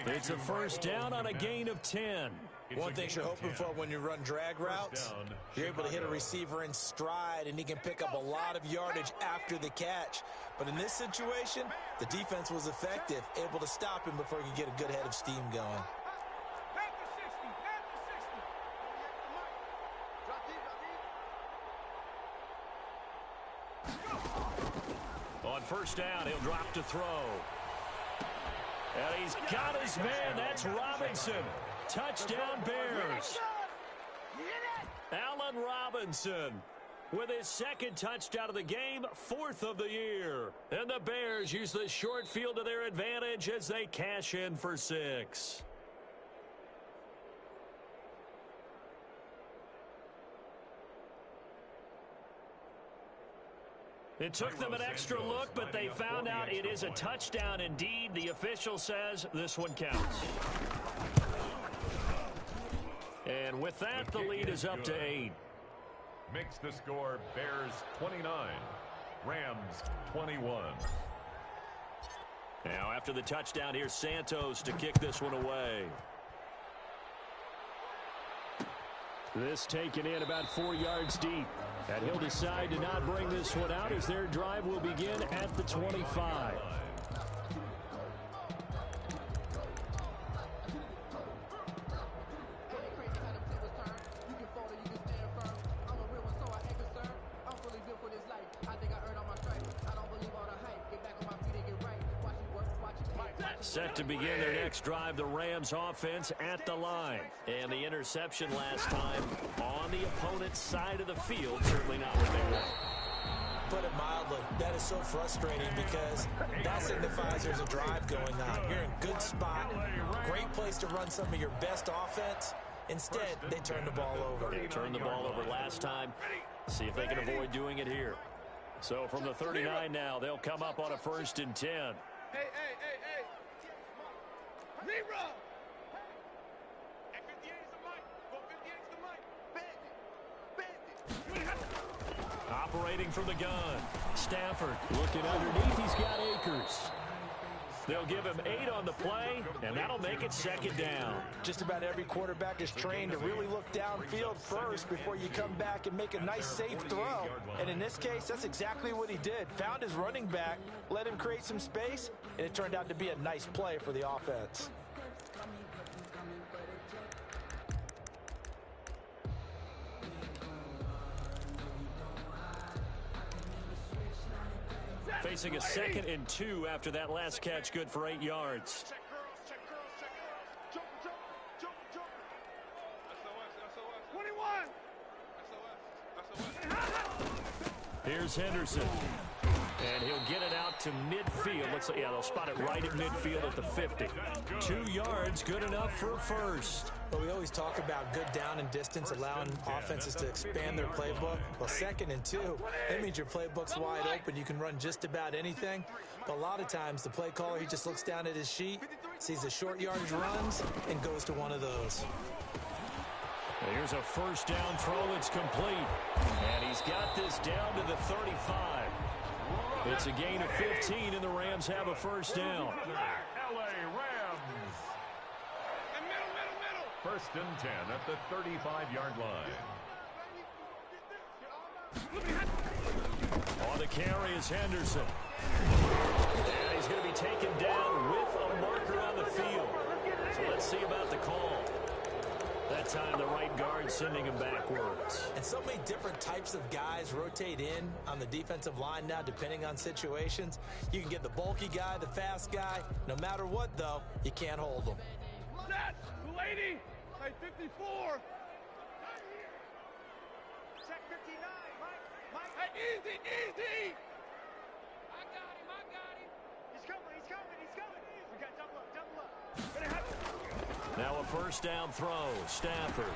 [SPEAKER 3] It's a first down on a gain of 10.
[SPEAKER 4] One thing you're hoping for when you run drag routes, you're able to hit a receiver in stride, and he can pick up a lot of yardage after the catch. But in this situation, the defense was effective, able to stop him before he could get a good head of steam going.
[SPEAKER 3] On first down, he'll drop to throw. And he's got his man. That's Robinson. Touchdown, Bears. Allen Robinson with his 2nd touchdown of the game, 4th of the year. And the Bears use the short field to their advantage as they cash in for 6. It took them an extra look, but they found out it is a touchdown indeed. The official says this one counts. And with that, the lead is up to 8.
[SPEAKER 5] Makes the score Bears 29, Rams 21.
[SPEAKER 3] Now after the touchdown, here's Santos to kick this one away. This taken in about 4 yards deep. And he'll decide to not bring this one out as their drive will begin at the 25. Set to begin their next drive, the Rams offense at the line. And the interception last time on the opponent's side of the field, certainly not what they want.
[SPEAKER 4] Put it mildly, that is so frustrating because that signifies there's a drive going on. You're in a good spot, great place to run some of your best offense. Instead, they turn the ball over.
[SPEAKER 3] They turned the ball over last time. See if they can avoid doing it here. So from the 39 now, they'll come up on a 1st and 10.
[SPEAKER 6] Hey. Zero. At 58 is the mic. Go 58 is the mic. Bend it.
[SPEAKER 3] Operating from the gun. Stafford looking underneath. He's got Akers. They'll give him 8 on the play, and that'll make it 2nd down.
[SPEAKER 4] Just about every quarterback is trained to really look downfield first before you come back and make a nice, safe throw. And in this case, that's exactly what he did. Found his running back, let him create some space, and it turned out to be a nice play for the offense.
[SPEAKER 3] Facing a 2nd and 2 after that last catch, good for 8 yards.
[SPEAKER 6] Check girls. Jump. SOS. 21. SOS.
[SPEAKER 3] Here's Henderson. And he'll get it out to midfield. Looks like, they'll spot it right at midfield at the 50. 2 yards, good enough for a first.
[SPEAKER 4] But we always talk about good down and distance, allowing offenses to expand their playbook. Well, 2nd and 2, that means your playbook's wide open. You can run just about anything. But a lot of times, the play caller, he just looks down at his sheet, sees the short yardage runs, and goes to one of those.
[SPEAKER 3] Here's a 1st down throw that's complete. And he's got this down to the 35. It's a gain of 15, and the Rams have a 1st down.
[SPEAKER 5] LA Rams.
[SPEAKER 6] Middle.
[SPEAKER 5] 1st and 10 at the 35-yard line.
[SPEAKER 3] On the carry is Henderson. And he's going to be taken down with a marker on the field. So let's see about the call. That time the right guard sending him backwards.
[SPEAKER 4] And so many different types of guys rotate in on the defensive line now, depending on situations. You can get the bulky guy, the fast guy. No matter what, though, you can't hold them.
[SPEAKER 6] Set. Lady. Hey, 54. Check 59. Mike. Hey, easy. I got him. He's coming. We got double up.
[SPEAKER 3] Now a 1st down throw. Stafford.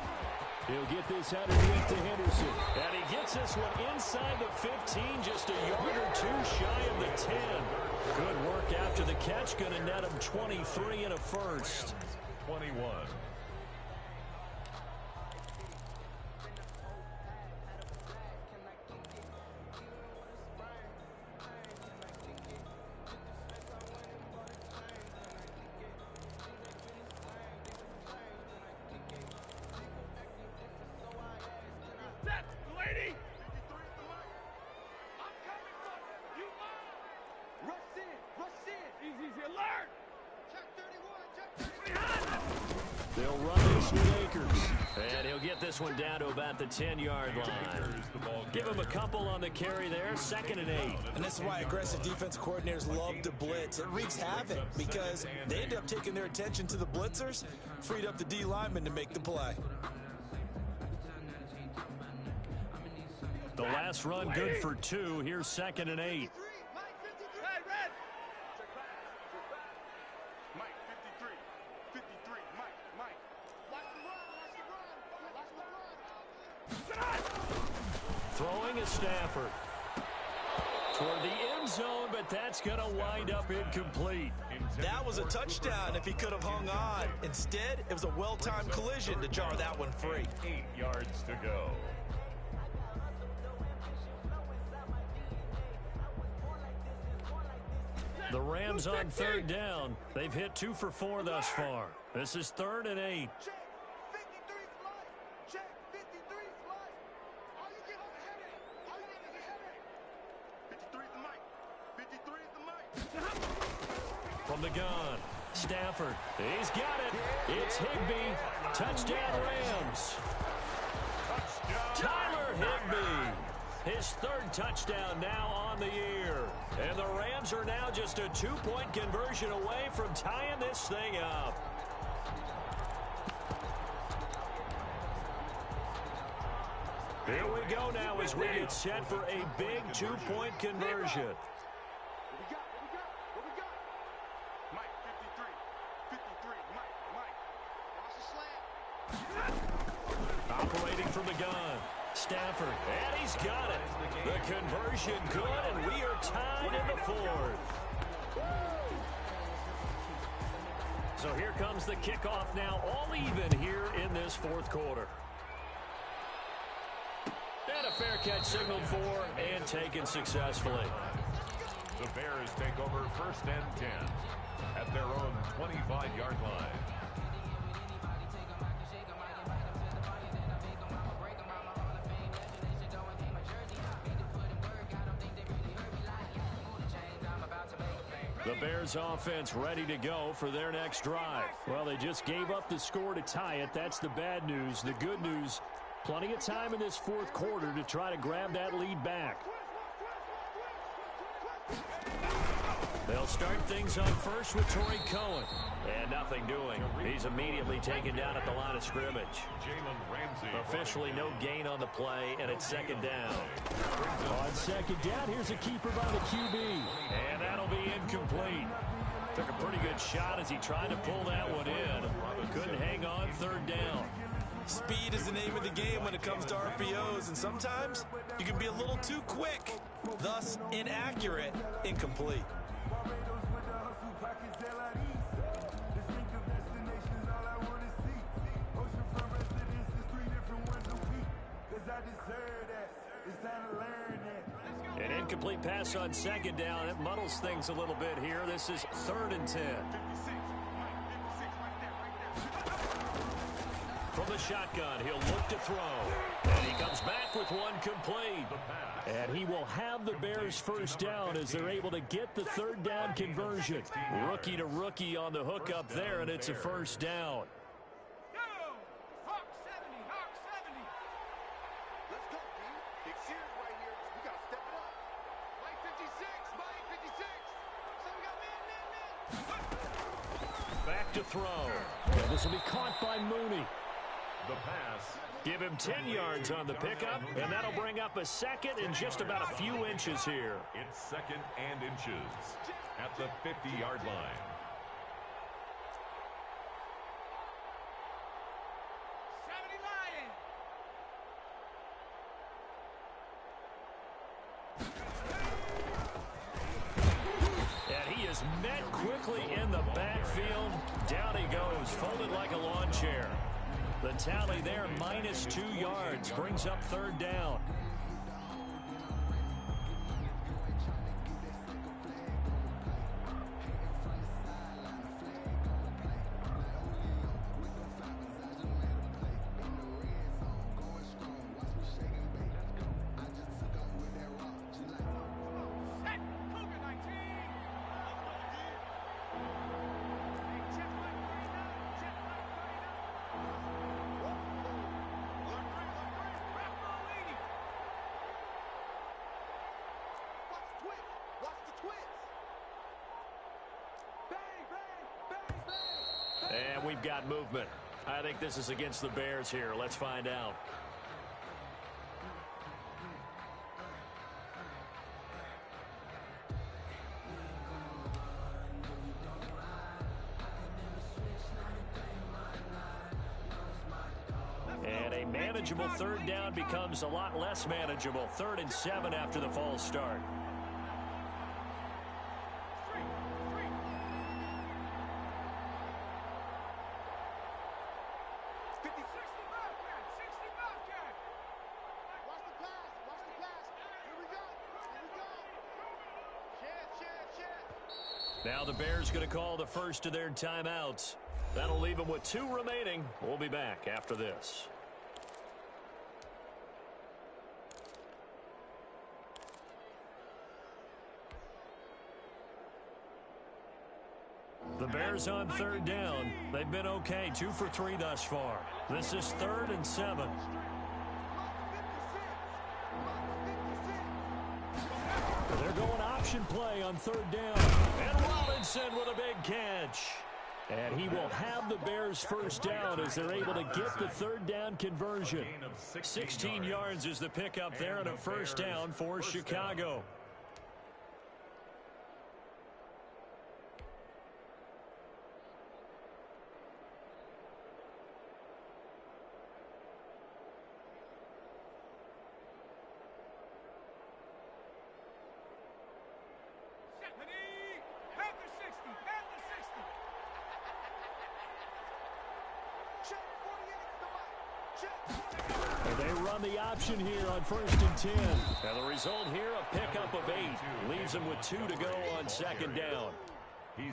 [SPEAKER 3] He'll get this underneath to Henderson. And he gets this one inside the 15, just a yard or 2 shy of the 10. Good work after the catch. Going to net him 23 and a first.
[SPEAKER 5] 21.
[SPEAKER 3] They'll run this with Akers. And he'll get this one down to about the 10-yard line. Give him a couple on the carry there. 2nd and 8.
[SPEAKER 4] And this is why aggressive defense coordinators love to blitz. It wreaks havoc because they end up taking their attention to the blitzers, freed up the D lineman to make the play.
[SPEAKER 3] The last run good for 2. Here's 2nd and 8. Throwing is Stafford. Toward the end zone, but that's going to wind up incomplete.
[SPEAKER 4] That was a touchdown if he could have hung on. Instead, it was a well-timed collision to jar that one free.
[SPEAKER 5] 8 yards to go.
[SPEAKER 3] The Rams on 3rd down. They've hit 2 for 4 thus far. This is 3rd and 8. From the gun, Stafford. He's got it. It's Higbee. Touchdown Rams. Tyler Higbee. His third touchdown now on the year. And the Rams are now just a 2-point conversion away from tying this thing up. Here we go now as we get set for a big 2-point conversion.
[SPEAKER 6] What we got? Mike, 53, Mike. Watch the slant.
[SPEAKER 3] Operating from the gun. Stafford, and he's got it. The conversion good, and we are tied in the fourth. So here comes the kickoff now, all even here in this fourth quarter. And a fair catch signaled for and taken successfully.
[SPEAKER 5] The Bears take over 1st and 10 at their own 25-yard line.
[SPEAKER 3] The Bears offense ready to go for their next drive. Well, they just gave up the score to tie it. That's the bad news. The good news, plenty of time in this fourth quarter to try to grab that lead back. They'll start things on first with Torrey Cohen. And nothing doing. He's immediately taken down at the line of scrimmage. Officially no gain on the play, and it's second down. On second down, here's a keeper by the QB. And that'll be incomplete. Took a pretty good shot as he tried to pull that one in. Couldn't hang on third down.
[SPEAKER 4] Speed is the name of the game when it comes to RPOs, and sometimes you can be a little too quick. Thus, inaccurate, incomplete.
[SPEAKER 3] An incomplete pass on second down. It muddles things a little bit here. This is 3rd and 10. From the shotgun, he'll look to throw. And he comes back with one complete. And he will have the Bears first down as they're able to get the third down conversion. Rookie to rookie on the hook up there, and it's a first down. Back to throw. And this will be caught by Mooney.
[SPEAKER 5] The pass.
[SPEAKER 3] Give him 10 yards on the pickup, and that'll bring up a second and just about a few inches here.
[SPEAKER 5] It's 2nd and inches at the 50-yard line.
[SPEAKER 3] And he is met quickly in the backfield. Down he goes, folded like a lawn chair. The tally there, minus 2 yards, brings up third down. And we've got movement. I think this is against the Bears here. Let's find out. And a manageable third down becomes a lot less manageable. 3rd and 7 after the false start. Now the Bears going to call the first of their timeouts. That'll leave them with 2 remaining. We'll be back after this. The Bears on third down. They've been okay, 2 for 3 thus far. This is 3rd and 7. option play on third down. And Robinson with a big catch. And he will have the Bears first down as they're able to get the third down conversion. 16 yards is the pickup there and a first down for Chicago. They run the option here on 1st and 10. And the result here, a pickup of 8. Leaves them with 2 to go on second down.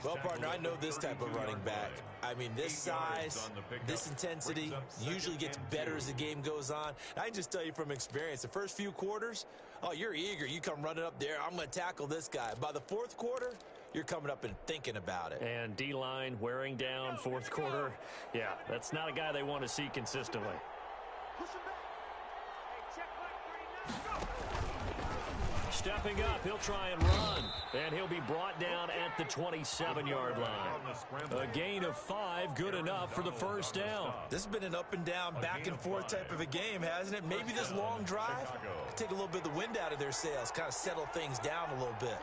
[SPEAKER 4] Well, partner, I know this type of running back. I mean, this size, this intensity usually gets better as the game goes on. I can just tell you from experience, the first few quarters, oh, you're eager. You come running up there, I'm going to tackle this guy. By the fourth quarter, you're coming up and thinking about it.
[SPEAKER 3] And D-line wearing down fourth quarter. Yeah, that's not a guy they want to see consistently. Stepping up, he'll try and run. And he'll be brought down at the 27-yard line. A gain of 5, good enough for the first down.
[SPEAKER 4] This has been an up and down, back and forth type of a game, hasn't it? Maybe this long drive could take a little bit of the wind out of their sails, kind of settle things down a little bit.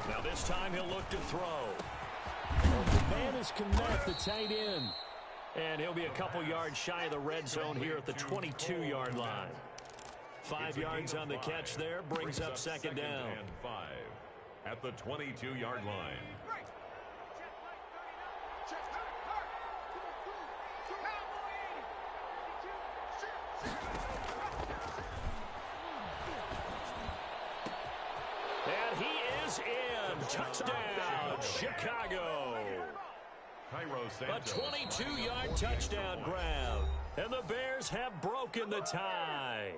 [SPEAKER 3] Now this time he'll look to throw. The man is Kmet, the tight end. And he'll be a couple yards shy of the red zone here at the 22-yard line. 5 yards on the catch there, brings up second down.
[SPEAKER 5] And 5 at the 22-yard line.
[SPEAKER 3] And he is in. Touchdown, Chicago. A 22-yard touchdown grab. And the Bears have broken the tie.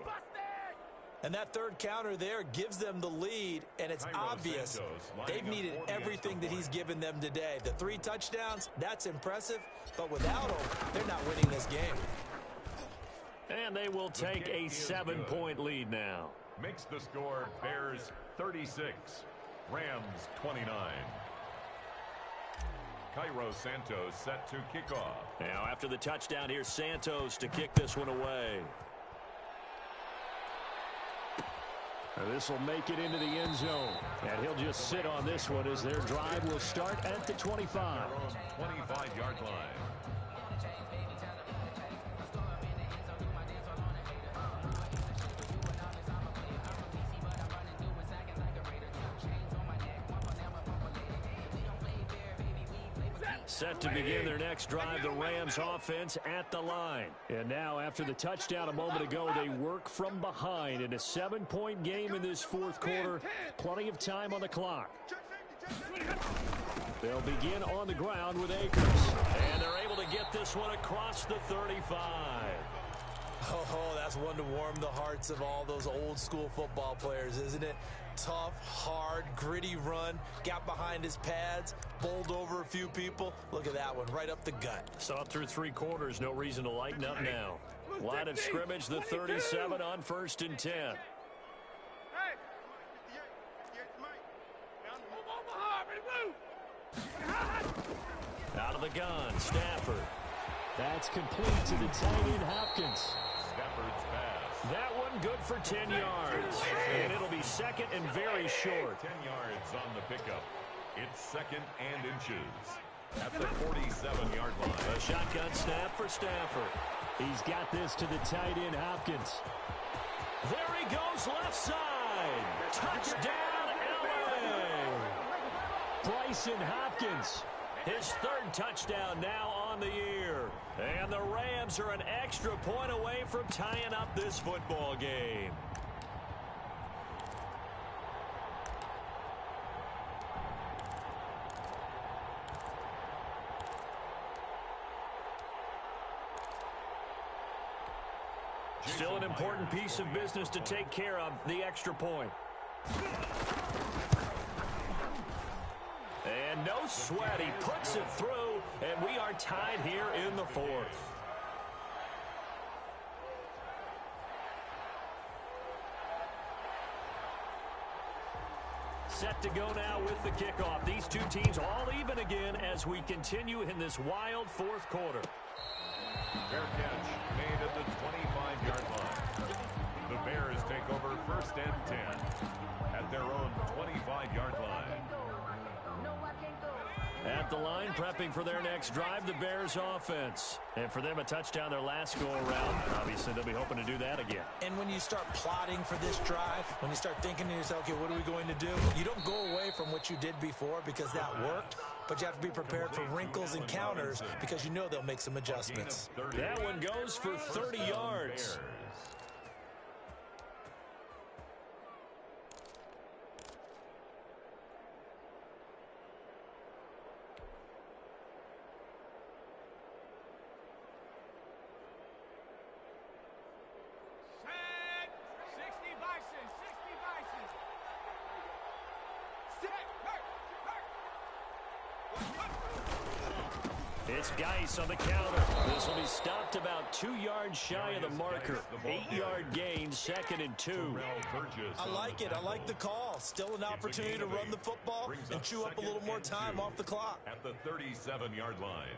[SPEAKER 4] And that third counter there gives them the lead, and it's obvious they've needed everything that he's given them today. The 3 touchdowns, that's impressive, but without him, they're not winning this game.
[SPEAKER 3] And they will take a 7-point lead now.
[SPEAKER 5] Makes the score Bears 36, Rams 29. Cairo Santos set to kick off.
[SPEAKER 3] Now after the touchdown, here's Santos to kick this one away. This will make it into the end zone. And he'll just sit on this one as their drive will start at the 25.
[SPEAKER 5] 25-yard line.
[SPEAKER 3] Set to begin their next drive, the Rams offense at the line. And now after the touchdown a moment ago, they work from behind in a 7-point game in this fourth quarter. Plenty of time on the clock. They'll begin on the ground with Akers. And they're able to get this one across the 35.
[SPEAKER 4] Oh, that's one to warm the hearts of all those old school football players, isn't it? Tough, hard, gritty run, got behind his pads, bowled over a few people. Look at that one, right up the gut.
[SPEAKER 3] Saw it through 3 quarters, no reason to lighten up now. Line of scrimmage, the 37 on 1st and 10. Out of the gun, Stafford. That's complete to the tight end, Hopkins.
[SPEAKER 5] Stafford's pass.
[SPEAKER 3] That one good for 10 yards. And it'll be second and very short.
[SPEAKER 5] 10 yards on the pickup. It's second and inches at the 47-yard line.
[SPEAKER 3] A shotgun snap for Stafford. He's got this to the tight end, Hopkins. There he goes, left side. Touchdown, LA. Brycen Hopkins. His 3rd touchdown now on the year. And the Rams are an extra point away from tying up this football game. Still an important piece of business to take care of, the extra point. And no sweat, he puts it through, and we are tied here in the 4th. set to go now with the kickoff. These two teams all even again as we continue in this wild fourth quarter.
[SPEAKER 5] Fair catch made at the 25-yard line. The Bears take over 1st and 10 at their own 25-yard line.
[SPEAKER 3] At the line, prepping for their next drive, the Bears offense. And for them, a touchdown their last go-around. Obviously, they'll be hoping to do that again.
[SPEAKER 4] And when you start plotting for this drive, when you start thinking to yourself, okay, what are we going to do? You don't go away from what you did before because that worked, but you have to be prepared for wrinkles and counters because you know they'll make some adjustments.
[SPEAKER 3] That one goes for 30 yards. It's Geis on the counter. This will be stopped about 2 yards shy of the marker. 8-yard gain, 2nd and 2.
[SPEAKER 4] I like it. I like the call. Still an opportunity to run the football and chew up a little more time off the clock.
[SPEAKER 5] At the 37-yard line.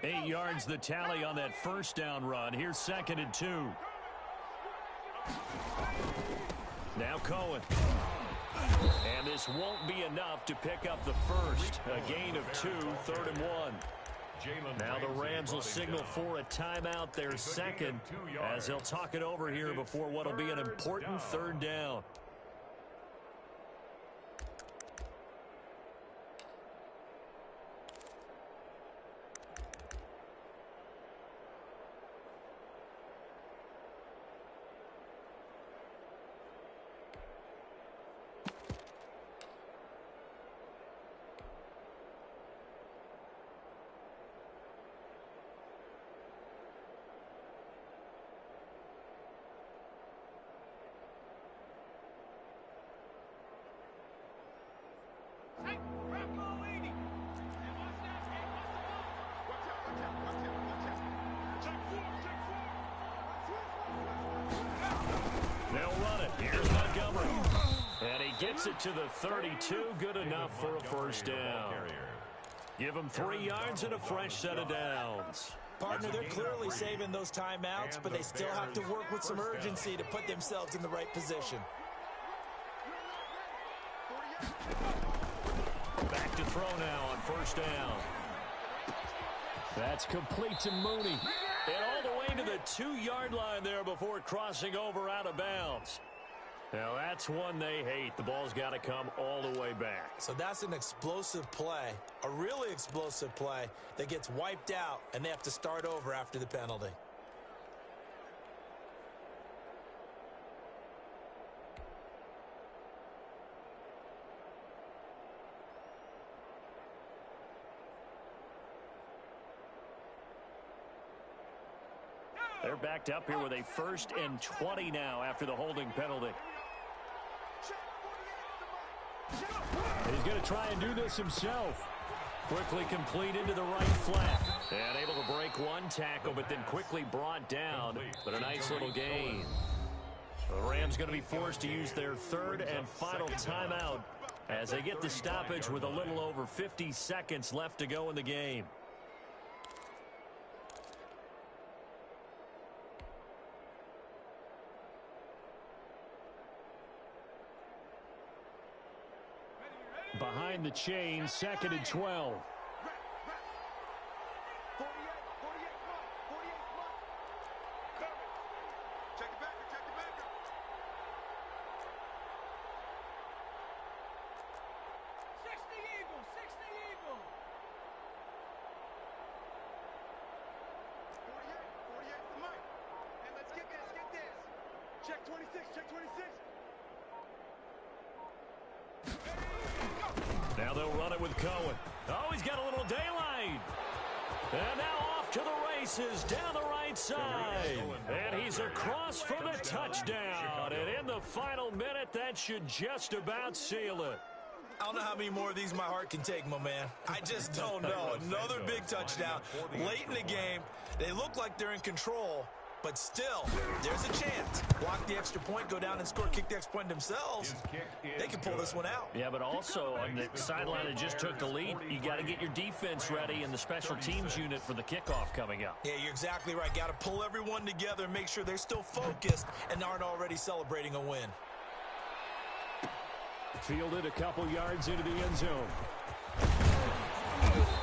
[SPEAKER 3] 8 yards the tally on that first down run. Here's 2nd and 2. Now Cohen. And this won't be enough to pick up the first. A gain of 2, 3rd and 1. Now the Rams will signal for a timeout, their second, as they'll talk it over here before what will be an important 3rd down. Gets it to the 32, good enough for a first down. Give them 3 yards and a fresh set of downs.
[SPEAKER 4] Partner, they're clearly saving those timeouts, but they still have to work with some urgency to put themselves in the right position.
[SPEAKER 3] Back to throw now on first down. That's complete to Mooney. And all the way to the 2-yard line there before crossing over out of bounds. Now, that's one they hate. The ball's got to come all the way back.
[SPEAKER 4] So that's an explosive play, a really explosive play that gets wiped out, and they have to start over after the penalty.
[SPEAKER 3] They're backed up here with a 1st and 20 now after the holding penalty. He's going to try and do this himself. Quickly complete into the right flat. And able to break one tackle, but then quickly brought down. But a nice little gain. The Rams going to be forced to use their 3rd and final timeout as they get the stoppage with a little over 50 seconds left to go in the game. Behind the chain, 2nd and 12.
[SPEAKER 6] Check 26, check 26.
[SPEAKER 3] Now they'll run it with Cohen. Oh, he's got a little daylight. And now off to the races down the right side. And he's across for the touchdown. And in the final minute, that should just about seal it.
[SPEAKER 4] I don't know how many more of these my heart can take, my man. I just don't know. Another big touchdown late in the game. They look like they're in control, but still, there's a chance. Block the extra point, go down and score, kick the extra point themselves. They can pull this one out.
[SPEAKER 3] Yeah, but also on the sideline that just took the lead, you got to get your defense ready and the special teams unit for the kickoff coming up.
[SPEAKER 4] Yeah, you're exactly right. Got to pull everyone together and make sure they're still focused and aren't already celebrating a win.
[SPEAKER 3] Fielded a couple yards into the end zone.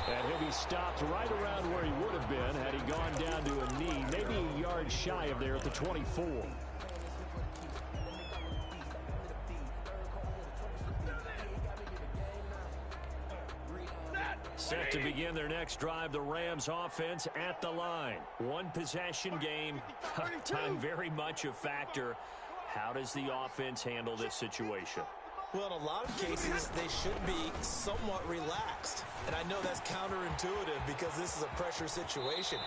[SPEAKER 3] And he'll be stopped right around where he would have been had he gone down to a knee, maybe a yard shy of there at the 24. Set to begin their next drive, the Rams offense at the line. One possession game, time very much a factor. How does the offense handle this situation?
[SPEAKER 4] Well, in a lot of cases, they should be somewhat relaxed. And I know that's counterintuitive because this is a pressure situation.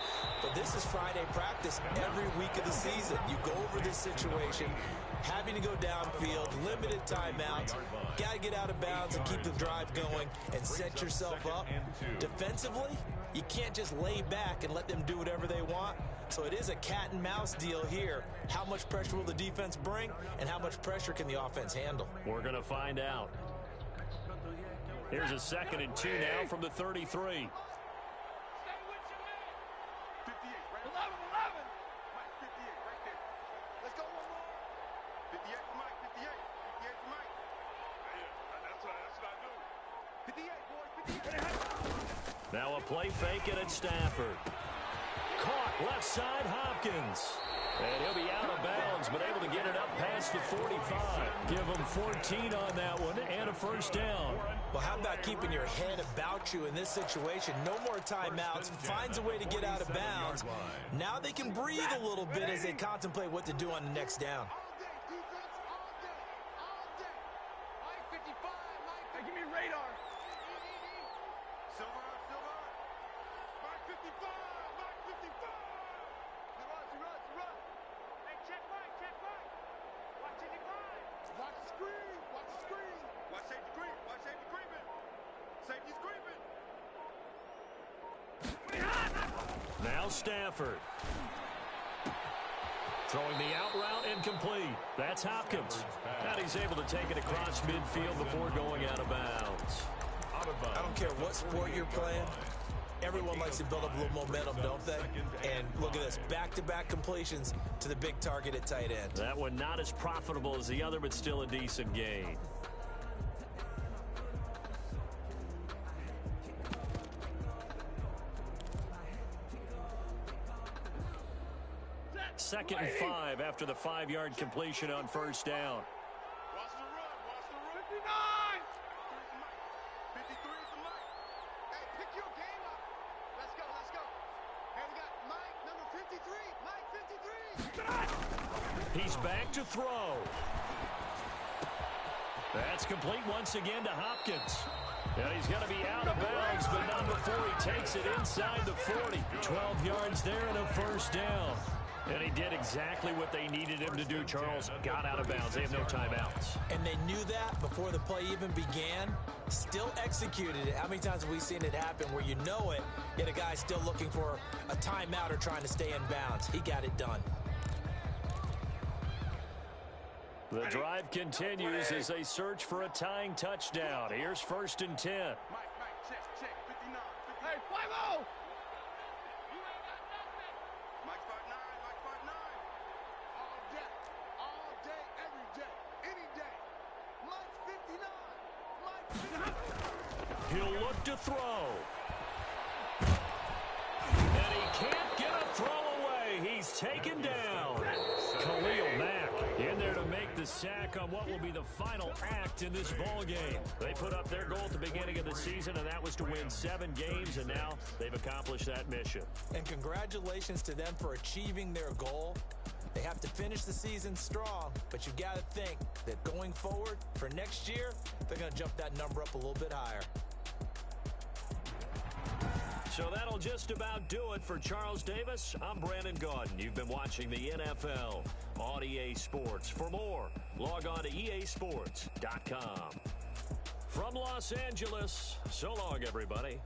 [SPEAKER 4] But this is Friday practice every week of the season. You go over this situation, having to go downfield, limited timeouts, got to get out of bounds and keep the drive going and set yourself up. Defensively, you can't just lay back and let them do whatever they want. So it is a cat and mouse deal here. How much pressure will the defense bring, and how much pressure can the offense handle?
[SPEAKER 3] We're going to find out. Here's a 2nd and 2 now from the 33.
[SPEAKER 6] Stay with your man. 58, right? 11. Mike, 58, right there. Let's go one more. 58 for Mike, 58. 58 for Mike. Yeah, that's what I do. 58, boys, 58.
[SPEAKER 3] Now a play fake and it's Stafford. Caught left side, Hopkins. And he'll be out of bounds, but able to get it up past the 45. Give him 14 on that one and a first down.
[SPEAKER 4] Well, how about keeping your head about you in this situation? No more timeouts. Finds a way to get out of bounds. Now they can breathe a little bit as they contemplate what to do on the next down.
[SPEAKER 6] All day, defense, all day. Mike 55, Mike. Hey, give me radar. Silver. Mike 55, Mike 55. He runs. Hey, check Mike. Watch it, Mike. Watch the screen. Watch safety creeping. Safety's creeping.
[SPEAKER 3] Now Stafford. Throwing the out route incomplete. That's Hopkins. And he's able to take it across midfield before going out of bounds.
[SPEAKER 4] I don't care what sport you're playing. Everyone likes to build up a little momentum, don't they? And look at this, back-to-back completions to the big target at tight end.
[SPEAKER 3] That one not as profitable as the other, but still a decent gain. Second and 5 after the 5-yard completion on first down.
[SPEAKER 6] Watch the run. 59. 53 for Mike. Hey, pick your game up. Let's go. Hey, we got Mike, number 53. Mike 53.
[SPEAKER 3] He's back to throw. That's complete once again to Hopkins. And he's going to be out of bounds, but not before he takes it inside the 40. 12 yards there and a first down. And he did exactly what they needed him to do, Charles. Got out of bounds. They have no timeouts.
[SPEAKER 4] And they knew that before the play even began. Still executed it. How many times have we seen it happen where you know it, yet a guy's still looking for a timeout or trying to stay in bounds? He got it done.
[SPEAKER 3] The drive continues as they search for a tying touchdown. Here's 1st and 10.
[SPEAKER 6] Mike, check. 59. Hey, 5-0. Mike's 5'9". All day, every day, any day. Mike's 59.
[SPEAKER 3] He'll look to throw. And he can't get a throw away. He's taken down. Khalil Mack in there to make the sack on what will be the final act in this ball game. They put up their goal at the beginning of the season, and that was to win 7 games, and now they've accomplished that mission.
[SPEAKER 4] And congratulations to them for achieving their goal. They have to finish the season strong, but you got to think that going forward for next year, they're going to jump that number up a little bit higher.
[SPEAKER 3] So that'll just about do it for Charles Davis. I'm Brandon Gaudin. You've been watching the NFL on EA Sports. For more, log on to easports.com. From Los Angeles, so long, everybody.